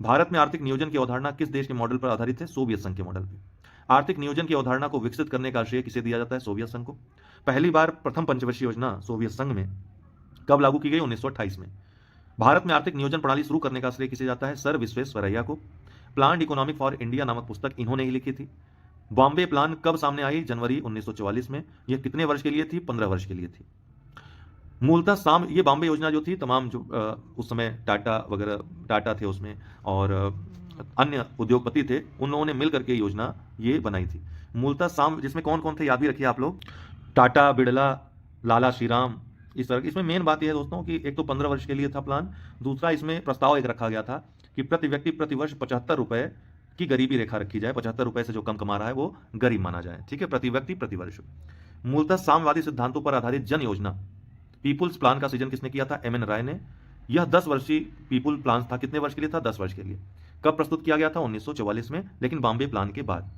भारत में आर्थिक नियोजन की अवधारणा किस देश के मॉडल पर आधारित है? सोवियत संघ के मॉडल पर। आर्थिक नियोजन की अवधारणा को विकसित करने का श्रेय किसे दिया जाता है? सोवियत संघ को। पहली बार प्रथम पंचवर्षीय योजना सोवियत संघ में कब लागू की गई? 1928 में। भारत में आर्थिक नियोजन प्रणाली शुरू करने का श्रेय किसे जाता है? सर विश्वेश्वरैया को। प्लान्ड इकोनॉमिक फॉर इंडिया नामक पुस्तक इन्होंने ही लिखी थी। बॉम्बे प्लान कब सामने आई? जनवरी 1944 में। यह कितने वर्ष के लिए थी? 15 वर्ष के लिए थी। मूलतः ये बॉम्बे योजना जो थी, तमाम जो उस समय टाटा थे उसमें, और अन्य उद्योगपति थे, उन लोगों ने मिलकर के योजना ये बनाई थी। मूलतः जिसमें कौन कौन थे याद भी रखिए आप लोग, टाटा, बिड़ला, लाला श्रीराम, इस तरह। इसमें मेन बात यह है दोस्तों कि एक तो 15 वर्ष के लिए था प्लान, दूसरा इसमें प्रस्ताव एक रखा गया था कि प्रति व्यक्ति प्रति वर्ष 75 रुपए की गरीबी रेखा रखी जाए। 75 रुपए से जो कम कमा रहा है वो गरीब माना जाए। ठीक है, प्रति व्यक्ति प्रति वर्ष। मूलतः साम्यवादी सिद्धांतों पर आधारित जन योजना पीपुल्स प्लान का सृजन किसने किया था? MN राय ने। यह 10 वर्षीय पीपुल प्लान था। कितने वर्ष के लिए था? 10 वर्ष के लिए। कब प्रस्तुत किया गया था? 1944 में, लेकिन बॉम्बे प्लान के बाद।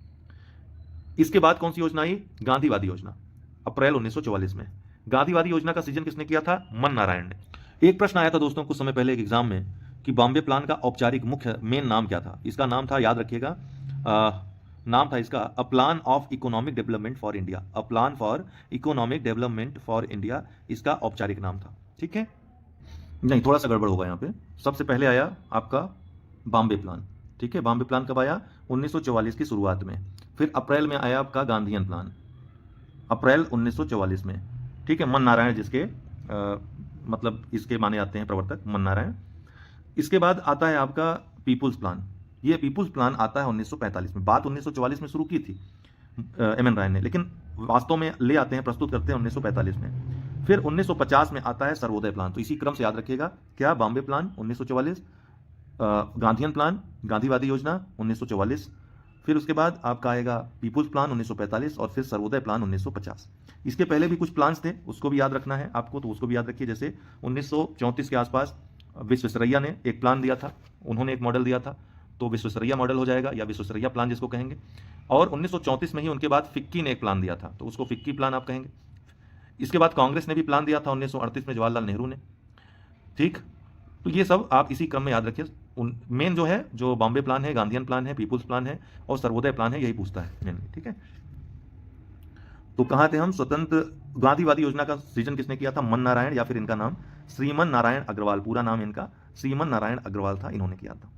इसके बाद कौन सी योजना आई? गांधीवादी योजना, अप्रैल 1944 में। गांधीवादी योजना का सृजन किसने किया था? मन नारायण ने। एक प्रश्न आया था दोस्तों कुछ समय पहले एक एग्जाम में कि बॉम्बे प्लान का औपचारिक मुख्य मेन नाम क्या था? इसका नाम था, याद रखिएगा, नाम था इसका a plan of economic development for India. A plan for economic development for India इसका औपचारिक नाम था। ठीक है, नहीं, थोड़ा सा गड़बड़ होगा यहाँ पे। सबसे पहले आया आपका बॉम्बे प्लान। ठीक है, बॉम्बे प्लान कब आया? 1944 की शुरुआत में। फिर अप्रैल में आया आपका गांधीयन प्लान, अप्रैल 1944 में। ठीक है, मन नारायण जिसके मतलब इसके माने जाते हैं प्रवर्तक, मन नारायण। इसके बाद आता है आपका पीपुल्स प्लान। ये पीपुल्स प्लान आता है 1945 में। बात 1944 में शुरू की थी MN राय ने, लेकिन वास्तव में ले आते हैं, प्रस्तुत करते हैं 1945 में। फिर 1950 में आता है सर्वोदय प्लान। तो इसी क्रम से याद रखिएगा, क्या? बॉम्बे प्लान 1944, गांधीयन प्लान, गांधीवादी योजना 1944, फिर उसके बाद आपका आएगा पीपुल्स प्लान 1945 और फिर सर्वोदय प्लान 1950। इसके पहले भी कुछ प्लान्स थे, उसको भी याद रखना है आपको, तो उसको भी याद रखिए। जैसे 1934 के आसपास विश्वेश्वरैया ने एक प्लान दिया था, उन्होंने एक मॉडल दिया था, तो विश्वेश्वरैया मॉडल हो जाएगा या विश्वेश्वरैया प्लान जिसको कहेंगे। और 1934 में ही उनके बाद फिक्की ने एक प्लान दिया था, तो उसको फिक्की प्लान आप कहेंगे। इसके बाद कांग्रेस ने भी प्लान दिया था 1938 में, जवाहरलाल नेहरू ने। ठीक, तो ये सब आप इसी क्रम में याद रखिए। मेन जो है, जो बॉम्बे प्लान है, गांधीयन प्लान है, पीपुल्स प्लान है और सर्वोदय प्लान है, यही पूछता है मेनली। ठीक है, तो कहाँ थे हम? स्वतंत्र गांधीवादी योजना का सृजन किसने किया था? मन नारायण, या फिर इनका नाम श्रीमन नारायण अग्रवाल, पूरा नाम इनका श्रीमन नारायण अग्रवाल था, इन्होंने किया था।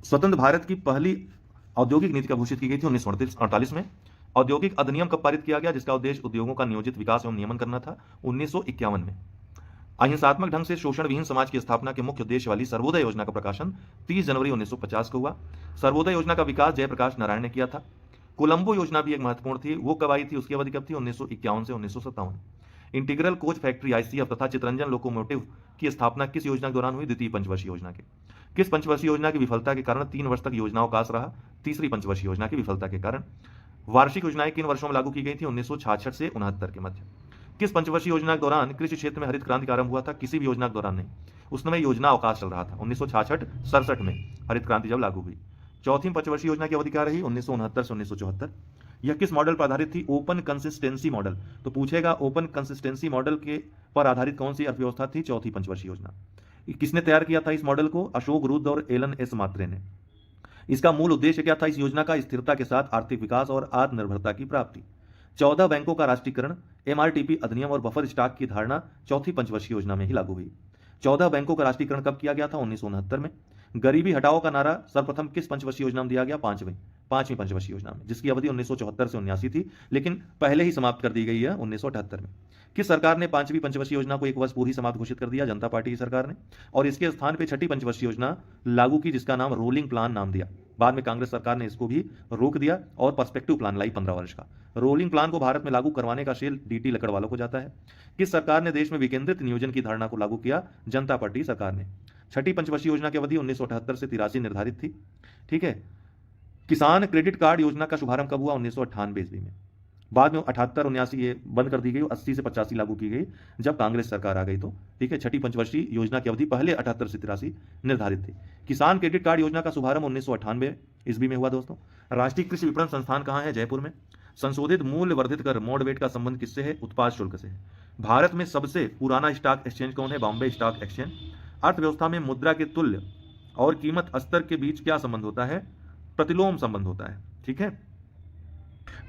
स्वतंत्र भारत की पहली औद्योगिक नीति कब घोषित की गई थी? 1948 में। औद्योगिक अधिनियम कब पारित किया गया जिसका उद्देश्य उद्योगों का नियोजित विकास एवं नियमन करना था? 1951 में। अहिंसात्मक ढंग से शोषण विहीन समाज की स्थापना के मुख्य उद्देश्य वाली सर्वोदय योजना का प्रकाशन 30 जनवरी 1950 को हुआ। सर्वोदय योजना का विकास जयप्रकाश नारायण ने किया था। कोलंबो योजना भी एक महत्वपूर्ण थी, वो कब आई थी? उसकी अवधि कब थी? 1951 से 1957। इंटीग्रल कोच फैक्ट्री आईसीएफ तथा चितरंजन लोकोमोटिव की स्थापना किस योजना के दौरान हुई? द्वितीय पंचवर्षीय योजना के। किस पंचवर्षीय योजना की विफलता के कारण 3 वर्ष तक योजना अवकाश रहा? तीसरी पंचवर्षीय योजना की विफलता के कारण। वार्षिक योजनाएं किन वर्षों में लागू की गई थी? 1966 से 69 के मध्य। किस पंचवर्षीय योजना के दौरान कृषि क्षेत्र में हरित क्रांति का आरंभ हुआ था? किसी भी योजना के दौरान नहीं, उस समय योजना अवकाश चल रहा था। 1966-67 में हरित क्रांति जब लागू हुई। चौथी पंचवर्षीय योजना की अवधि क्या रही? 1969 से 1974। यह किस मॉडल पर आधारित थी? Open consistency model. तो पूछेगा ओपन कंसिस्टेंसी मॉडल के पर आधारित कौन सी अर्थव्यवस्था थी? चौथी पंचवर्षीय योजना। किसने तैयार किया था इस मॉडल को? अशोक रुद्र और एलन एस मात्रे ने। इसका मूल उद्देश्य क्या था इस योजना का? स्थिरता के साथ आर्थिक विकास और आत्मनिर्भरता की प्राप्ति। 14 बैंकों का राष्ट्रीयकरण, एमआरटीपी अधिनियम और बफर स्टॉक की धारणा चौथी पंचवर्षीय योजना में ही लागू हुई। 14 बैंकों का राष्ट्रीयकरण कब किया गया था? 1969 में। गरीबी हटाओ का नारा सर्वप्रथम किस पंचवर्षीय योजना में दिया गया? पांचवीं पंचवर्षीय योजना में, जिसकी अवधि 1974 से 79 थी, लेकिन पहले ही समाप्त कर दी गई है 1978 में। किस सरकार ने पांचवीं पंचवर्षीय योजना को 1 वर्ष पूर्व ही समाप्त घोषित कर दिया? जनता पार्टी की सरकार ने। और इसके स्थान पर छठी पंचवर्षीय योजना लागू की, जिसका नाम रोलिंग प्लान नाम दिया। बाद में कांग्रेस सरकार ने इसको भी रोक दिया और पर्सपेक्टिव प्लान लाई 15 वर्ष का। रोलिंग प्लान को भारत में लागू करवाने का श्रेय डीटी लकड़वालों को जाता है। किस सरकार ने देश में विकेंद्रित नियोजन की धारणा को लागू किया? जनता पार्टी सरकार ने। छठी पंचवर्षीय योजना की अवधि 1978 से 83 निर्धारित थी। ठीक है। किसान क्रेडिट कार्ड योजना का शुभारंभ कब हुआ? 1998 ईस्वी में। बाद में 78-79 ये बंद कर दी गई, 80 से 85 लागू की गई जब कांग्रेस सरकार आ गई तो। ठीक है। छठी पंचवर्षीय योजना की अवधि पहले 78 से 83 निर्धारित थी। किसान क्रेडिट कार्ड योजना का शुभारंभ 1998 ईस्वी में हुआ दोस्तों। राष्ट्रीय कृषि विपणन संस्थान कहाँ है? जयपुर में। संशोधित मूल्य वर्धित कर मॉडवेट का संबंध किससे है? उत्पाद शुल्क से है। भारत में सबसे पुराना स्टॉक एक्सचेंज कौन है? Bombay stock exchange. अर्थव्यवस्था में मुद्रा के तुल्य और कीमत स्तर के बीच क्या संबंध होता है? प्रतिलोम संबंध होता है। ठीक है।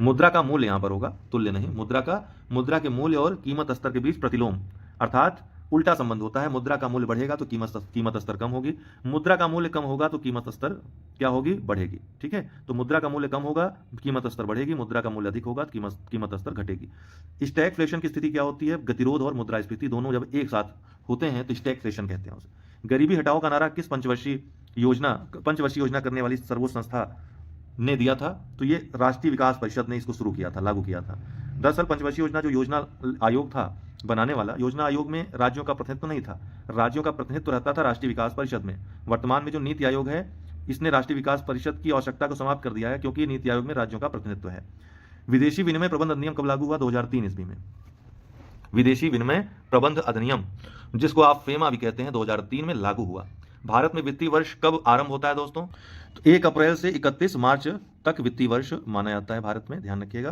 मुद्रा का मूल्य यहां पर होगा, तुल्य नहीं। मुद्रा के मूल्य और कीमत स्तर के बीच प्रतिलोम अर्थात उल्टा संबंध होता है। मुद्रा का मूल्य बढ़ेगा तो कीमत स्तर कम होगी, मुद्रा का मूल्य कम होगा तो कीमत स्तर क्या होगी? बढ़ेगी। ठीक है। तो मुद्रा का मूल्य कम होगा, कीमत स्तर बढ़ेगी, मुद्रा का मूल्य अधिक होगा तो कीमत स्तर घटेगी। स्टैगफ्लेशन की स्थिति क्या होती है? गतिरोध और मुद्रास्फीति दोनों जब एक साथ होते हैं तो स्टैगफ्लेशन कहते हैं उसे। गरीबी हटाओ का नारा किस पंचवर्षीय योजना करने वाली सर्वोच्च संस्था ने दिया था? तो ये राष्ट्रीय विकास परिषद ने इसको शुरू किया था, लागू किया था। दरअसल पंचवर्षीय योजना जो योजना आयोग था बनाने वाला, योजना आयोग में राज्यों का प्रतिनिधित्व नहीं था, राज्यों का प्रतिनिधित्व रहता था राष्ट्रीय विकास परिषद में। वर्तमान में जो नीति आयोग है, इसने राष्ट्रीय विकास परिषद की आवश्यकता को समाप्त कर दिया है, क्योंकि नीति आयोग में राज्यों का प्रतिनिधित्व है। विदेशी विनिमय प्रबंध अधिनियम कब लागू हुआ? 2003 ईस्वी में। विदेशी विनिमय प्रबंध अधिनियम, जिसको आप फेमा भी कहते हैं, 2003 में लागू हुआ। भारत में वित्तीय वर्ष कब आरंभ होता है दोस्तों? तो 1 अप्रैल से 31 मार्च तक वित्तीय वर्ष माना जाता है भारत में, ध्यान रखिएगा।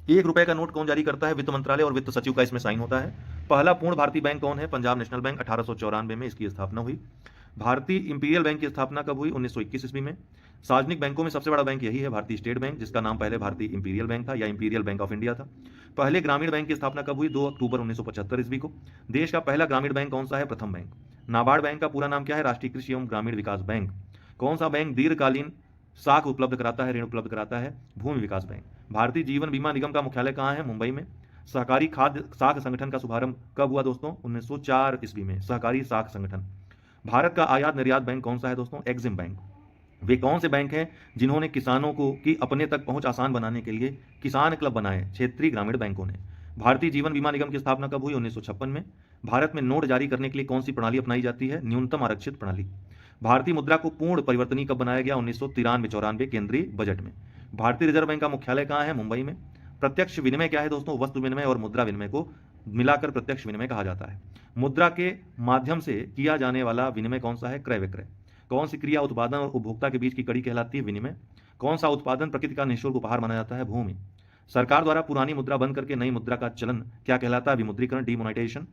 1 रुपए का नोट कौन जारी करता है? वित्त मंत्रालय और वित्त सचिव का इसमें साइन होता है। पहला पूर्ण भारतीय बैंक कौन है? Punjab national bank. 1894 में इसकी स्थापना हुई। भारतीय इंपीरियल बैंक की स्थापना कब हुई? 1921 ईस्वी में। सार्वजनिक बैंकों में सबसे बड़ा बैंक यही है, भारतीय स्टेट बैंक, जिसका नाम पहले भारतीय इंपीरियल बैंक था या इंपीरियल बैंक ऑफ इंडिया था। पहले ग्रामीण बैंक की स्थापना कब हुई? 2 अक्टूबर 1975 ईस्वी को। देश का पहला ग्रामीण बैंक कौन सा है? प्रथम बैंक। नाबार्ड बैंक का पूरा नाम क्या है? राष्ट्रीय कृषि एवं ग्रामीण विकास बैंक। कौन सा बैंक दीर्घकालीन साख उपलब्ध कराता है, ऋण उपलब्ध कराता है? भूमि विकास बैंक। भारतीय जीवन बीमा निगम का मुख्यालय कहाँ है? मुंबई में। सहकारी खाद्य साख संगठन का शुभारंभ कब हुआ दोस्तों? 1904 ईस्वी में, सहकारी साख संगठन। भारत का आयात निर्यात बैंक कौन सा है दोस्तों? Exim bank. वे कौन से बैंक हैं जिन्होंने किसानों को की अपने तक पहुंच आसान बनाने के लिए किसान क्लब बनाए? क्षेत्रीय ग्रामीण बैंकों ने। भारतीय जीवन बीमा निगम की स्थापना कब हुई? 1956 में। भारत में नोट जारी करने के लिए कौन सी प्रणाली अपनाई जाती है? न्यूनतम आरक्षित प्रणाली। भारतीय मुद्रा को पूर्ण परिवर्तनीय कब बनाया गया? 1993-94 केंद्रीय बजट में। भारतीय रिजर्व बैंक का मुख्यालय कहाँ है? मुंबई में। प्रत्यक्ष विनिमय क्या है दोस्तों? वस्तु विनिमय और मुद्रा विनिमय को मिलाकर प्रत्यक्ष विनिमय कहा जाता है। मुद्रा के माध्यम से किया जाने वाला विनिमय कौन सा है? क्रय विक्रय। कौन सी क्रिया उत्पादन और उपभोक्ता के बीच की कड़ी कहलाती है? विनिमय। कौन सा उत्पादन प्रकृति का निःशुल्क उपहार माना जाता है? भूमि। सरकार द्वारा पुरानी मुद्रा बंद करके नई मुद्रा का चलन क्या कहलाता है? विमुद्रीकरण, डिमोनेटाइजेशन।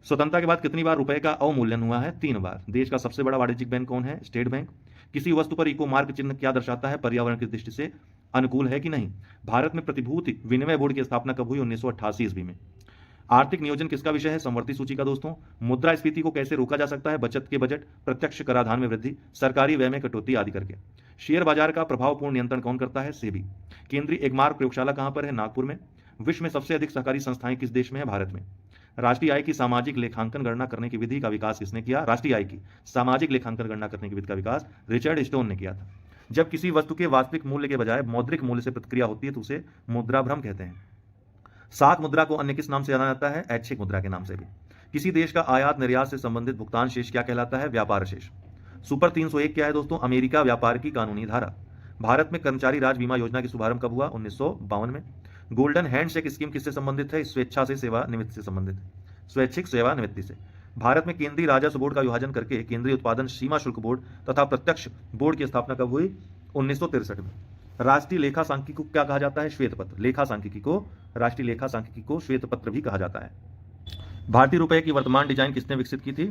स्वतंत्रता के बाद कितनी बार रुपए का अवमूल्यन हुआ है? 3 बार। देश का सबसे बड़ा वाणिज्यिक बैंक कौन है? State bank. किसी वस्तु पर इको मार्क चिन्ह क्या दर्शाता है? पर्यावरण की दृष्टि से अनुकूल है कि नहीं? भारत में प्रतिभूति विनिमय बोर्ड की स्थापना कब हुई? 1988 ईस्वी में। आर्थिक नियोजन किसका विषय है? संवर्ती सूची का दोस्तों। मुद्रास्फीति को कैसे रोका जा सकता है? बचत के बजट, प्रत्यक्ष कराधान में वृद्धि, सरकारी व्यय में कटौती आदि करके। शेयर बाजार का प्रभावपूर्ण नियंत्रण कौन करता है? सेबी। केंद्रीय एगमार्क प्रयोगशाला कहां पर है? नागपुर में। विश्व में सबसे अधिक सहकारी संस्थाएं किस देश में है? भारत में। राष्ट्रीय आय की सामाजिक लेखांकन गणना करने की विधि का विकास किसने किया? राष्ट्रीय आय की सामाजिक लेखांकन गणना करने की विधि का विकास रिचर्ड स्टोन ने किया था। जब किसी वस्तु के वास्तविक मूल्य के बजाय मौद्रिक मूल्य से प्रतिक्रिया होती है तो उसे मुद्रा भ्रम कहते हैं। साख मुद्रा को अन्य किस नाम से जाना जाता है? ऐच्छिक मुद्रा के नाम से भी। किसी देश का आयात निर्यात से संबंधित भुगतान शेष क्या कहलाता है? व्यापार शेष। सुपर 301 क्या है दोस्तों? अमेरिका व्यापार की कानूनी धारा। भारत में कर्मचारी राज्य बीमा योजना की शुभारंभ कब हुआ? 1952 में। गोल्डन हैंडशेक स्कीम किससे संबंधित है? स्वेच्छा से सेवानिवृत्ति से संबंधित है, स्वैच्छिक सेवानिवृत्ति से। भारत में केंद्रीय राजस्व बोर्ड का विभाजन करके केंद्रीय उत्पादन सीमा शुल्क बोर्ड तथा प्रत्यक्ष बोर्ड की स्थापना कब हुई? 1963 में। राष्ट्रीय लेखा सांख्यिकी को क्या कहा जाता है? श्वेत पत्र। लेखा सांख्यिकी को, राष्ट्रीय लेखा सांख्यिकी को श्वेत पत्र भी कहा जाता है। भारतीय रुपए की वर्तमान डिजाइन किसने विकसित की थी?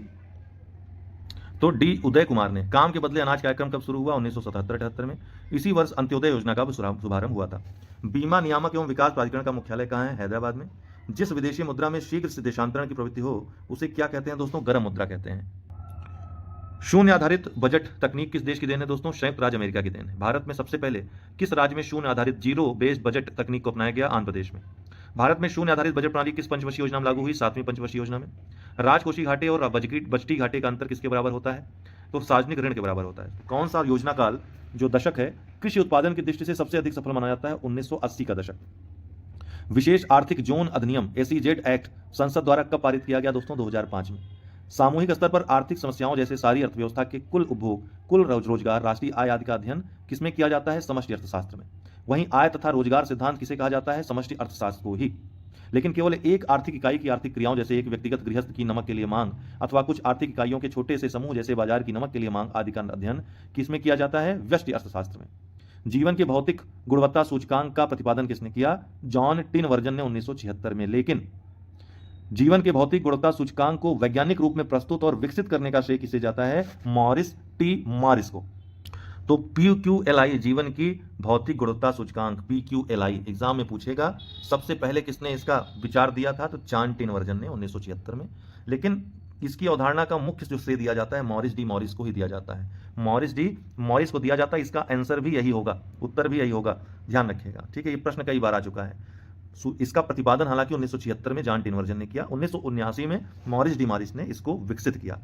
तो डी उदय कुमार ने। काम के बदले अनाज कार्यक्रम कब शुरू हुआ? 1977-78 में। इसी वर्ष अंत्योदय योजना का शुभारंभ हुआ था। बीमा नियामक एवं विकास प्राधिकरण का मुख्यालय कहाँ है? हैदराबाद में। जिस विदेशी मुद्रा में शीघ्र से देशांतरण की प्रवृत्ति हो उसे क्या कहते हैं दोस्तों? गर्म मुद्रा कहते हैं। शून्य आधारित बजट तकनीक किस देश की देन है दोस्तों? संयुक्त राज्य अमेरिका की देन है। भारत में सबसे पहले किस राज्य में शून्य आधारित जीरो बेस्ड बजट तकनीक को अपनाया गया? आंध्र प्रदेश में। भारत में शून्य आधारित बजट प्रणाली किस पंचवर्षीय योजना में लागू हुई? 7वीं पंचवर्षीय योजना में। राजकोषीय घाटे और बजटी घाटे का अंतर किसके बराबर होता है? तो सार्वजनिक ऋण के बराबर होता है। कौन सा योजना काल जो दशक है कृषि उत्पादन की दृष्टि से सबसे अधिक सफल माना जाता है? 1980 का दशक। विशेष आर्थिक जोन अधिनियम एसीजेड एक्ट संसद द्वारा कब पारित किया गया दोस्तों? 2005 में। सामूहिक स्तर पर आर्थिक समस्याओं जैसे सारी अर्थव्यवस्था के कुल उपभोग, कुल रोजगार, राष्ट्रीय आय आदि का अध्ययन किसमें किया जाता है? समष्टि अर्थशास्त्र में। वहीं आय तथा रोजगार सिद्धांत किसे कहा जाता है? समष्टि अर्थशास्त्र को ही। लेकिन केवल एक आर्थिक इकाई की आर्थिक क्रियाओं जैसे एक व्यक्तिगत गृहस्थ की नमक के लिए मांग अथवा कुछ आर्थिक इकाइयों के छोटे से समूह जैसे बाजार की नमक के लिए मांग आदि का अध्ययन किसमें किया जाता है? व्यष्टि अर्थशास्त्र में। जीवन के भौतिक गुणवत्ता सूचकांक का प्रतिपादन किसने किया? जॉन टिनवर्जन ने 1976 में। लेकिन जीवन के भौतिक गुणवत्ता सूचकांक को वैज्ञानिक रूप में प्रस्तुत और विकसित करने का श्रेय किसे जाता है? मॉरिस टी मॉरिस को। तो PQLI जीवन की भौतिक गुणवत्ता सूचकांक PQLI एग्जाम में पूछेगा। सबसे पहले किसने इसका विचार दिया था? तो जॉन टिनवर्जन ने 1976 में। लेकिन इसकी अवधारणा का मुख्य जो श्रेय दिया जाता है मॉरिस डी मॉरिस को ही दिया जाता है। मॉरिस डी मॉरिस को दिया जाता है। इसका आंसर भी यही होगा, उत्तर भी यही होगा, ध्यान रखिएगा। ठीक है, ये प्रश्न कई बार आ चुका है। इसका प्रतिपादन हालांकि 1976 में जॉन टिनवर्जन ने किया। 1979 में मॉरिस डी मॉरिस ने इसको विकसित किया,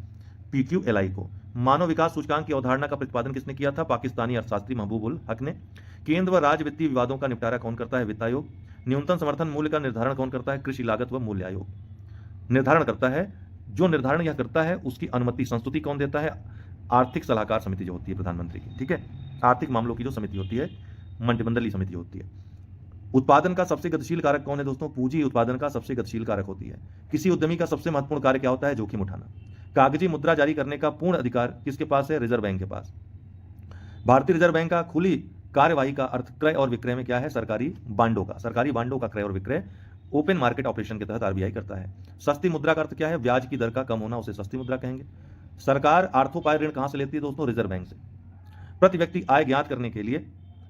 PQLI को। मानव विकास सूचकांक की अवधारणा का प्रतिपादन किसने किया था? पाकिस्तानी अर्थशास्त्री महबूबुल हक ने। केंद्र व राज्य वित्तीय विवादों का निपटारा कौन करता है? वित्त आयोग। न्यूनतम समर्थन मूल्य का निर्धारण कौन करता है? कृषि लागत व मूल्य आयोग निर्धारण करता है। जो निर्धारण यह करता है उसकी अनुमति संस्तुति कौन देता है? आर्थिक सलाहकार समिति जो होती है प्रधानमंत्री की। ठीक है, आर्थिक मामलों की जो समिति होती है, मंत्रिमंडलीय समिति होती है। उत्पादन का सबसे गतिशील कारक कौन है दोस्तों? पूंजी उत्पादन का सबसे गतिशील कारक होती है। किसी उद्यमी का सबसे महत्वपूर्ण कार्य क्या होता है? जोखिम उठाना। कागजी मुद्रा जारी करने का पूर्ण अधिकार किसके पास है? रिजर्व बैंक के पास। भारतीय रिजर्व बैंक का खुली कार्यवाही का अर्थ क्रय और विक्रय में क्या है? सरकारी बांडों का। सरकारी बांडों का क्रय और विक्रय ओपन मार्केट ऑपरेशन के तहत RBI करता है। सस्ती मुद्रा का अर्थ क्या है? ब्याज की दर का कम होना, उसे सस्ती मुद्रा कहेंगे। सरकार आर्थोपाय ऋण कहां से लेती है दोस्तों? रिजर्व बैंक से। प्रति व्यक्ति आय ज्ञात करने के लिए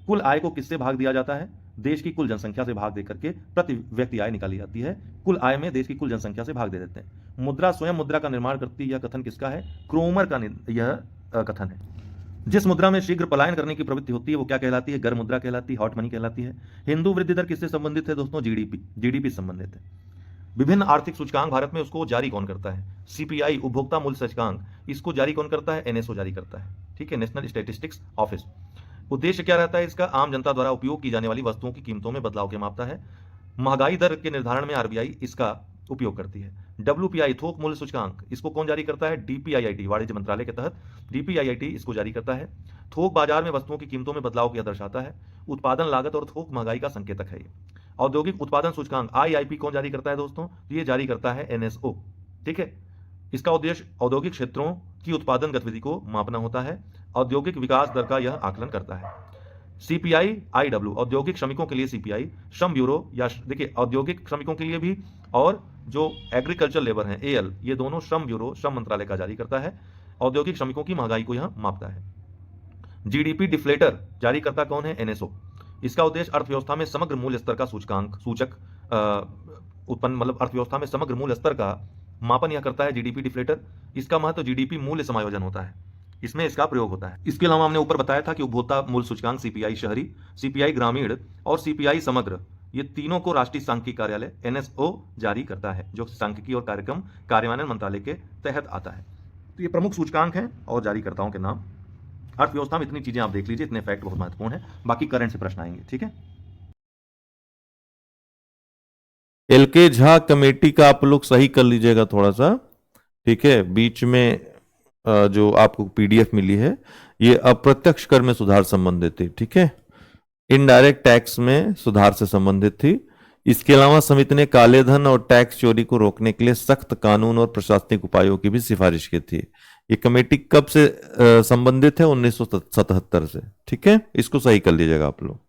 कुल आय को किससे भाग दिया जाता है? देश की कुल जनसंख्या से भाग देकर के प्रति व्यक्ति आय निकाली जाती है। कुल आय में देश की कुल जनसंख्या से भाग दे देते हैं। मुद्रा स्वयं मुद्रा का निर्माण करती है, यह कथन किसका है? क्रोमर का यह कथन है। जिस मुद्रा में शीघ्र पलायन करने की प्रवृत्ति होती है वो क्या कहलाती है? गर्म मुद्रा कहलाती है, हॉट मनी कहलाती है। हिंदू वृद्धि दर किससे संबंधित है दोस्तों? जीडीपी से संबंधित है। विभिन्न आर्थिक सूचकांक भारत में उसको जारी कौन करता है? CPI उपभोक्ता मूल्य सूचकांक, इसको जारी कौन करता है? NSO जारी करता है। ठीक है, नेशनल स्टैटिस्टिक्स ऑफिस। उद्देश्य क्या रहता है इसका? आम जनता द्वारा उपयोग की जाने वाली वस्तुओं की कीमतों में बदलाव के मापता है। महंगाई दर के निर्धारण में RBI इसका उपयोग करती है। WPI थोक मूल्य सूचकांक, इसको कौन जारी करता है? DPIIT वाणिज्य मंत्रालय के तहत DPIIT इसको जारी करता है। थोक बाजार में वस्तुओं की कीमतों में बदलाव को दर्शाता है। उत्पादन लागत और थोक महंगाई का संकेतक है ये। औद्योगिक उत्पादन सूचकांक IIP कौन जारी करता है दोस्तों? ये जारी करता है NSO। ठीक है, इसका उद्देश्य औद्योगिक क्षेत्रों की उत्पादन गतिविधि को मापना होता है। औद्योगिक विकास दर का यह आकलन करता है। CPI IW औद्योगिक श्रमिकों के लिए CPI, श्रम ब्यूरो या देखिए औद्योगिक श्रमिकों के लिए भी, और जो एग्रीकल्चर लेबर हैं AL, ये दोनों श्रम ब्यूरो श्रम मंत्रालय का जारी करता है। औद्योगिक श्रमिकों की महंगाई को यह मापता है। GDP डिफ्लेटर जारी करता कौन है? NSO। इसका उद्देश्य अर्थव्यवस्था में समग्र मूल्य स्तर का सूचक उत्पन्न, मतलब अर्थव्यवस्था में समग्र मूल्य स्तर का मापन यह करता है GDP डिफ्लेटर। इसका महत्व GDP मूल्य समायोजन होता है, इसमें इसका प्रयोग होता है। इसके अलावा हमने ऊपर बताया था कि उपभोक्ता मूल्य सूचकांक CPI शहरी, CPI ग्रामीण और CPI समग्र, ये तीनों को राष्ट्रीय सांख्यिकी कार्यालय NSO जारी करता है, जो सांख्यिकी और कार्यक्रम कार्यान्वयन मंत्रालय के तहत आता है। तो ये प्रमुख सूचकांक हैं और जारीकर्ताओं के नाम। अर्थव्यवस्था में इतनी चीजें आप देख लीजिए, इतने फैक्ट बहुत महत्वपूर्ण है। बाकी करंट से प्रश्न आएंगे। ठीक है। एल के झा कमेटी का आप लोग सही कर लीजिएगा थोड़ा सा, ठीक है। बीच में जो आपको पीडीएफ मिली है ये अप्रत्यक्ष कर में सुधार संबंधित थी, ठीक है, इनडायरेक्ट टैक्स में सुधार से संबंधित थी। इसके अलावा समिति ने काले धन और टैक्स चोरी को रोकने के लिए सख्त कानून और प्रशासनिक उपायों की भी सिफारिश की थी। ये कमेटी कब से संबंधित है? 1977 से, ठीक है, इसको सही कर लीजिएगा आप लोग।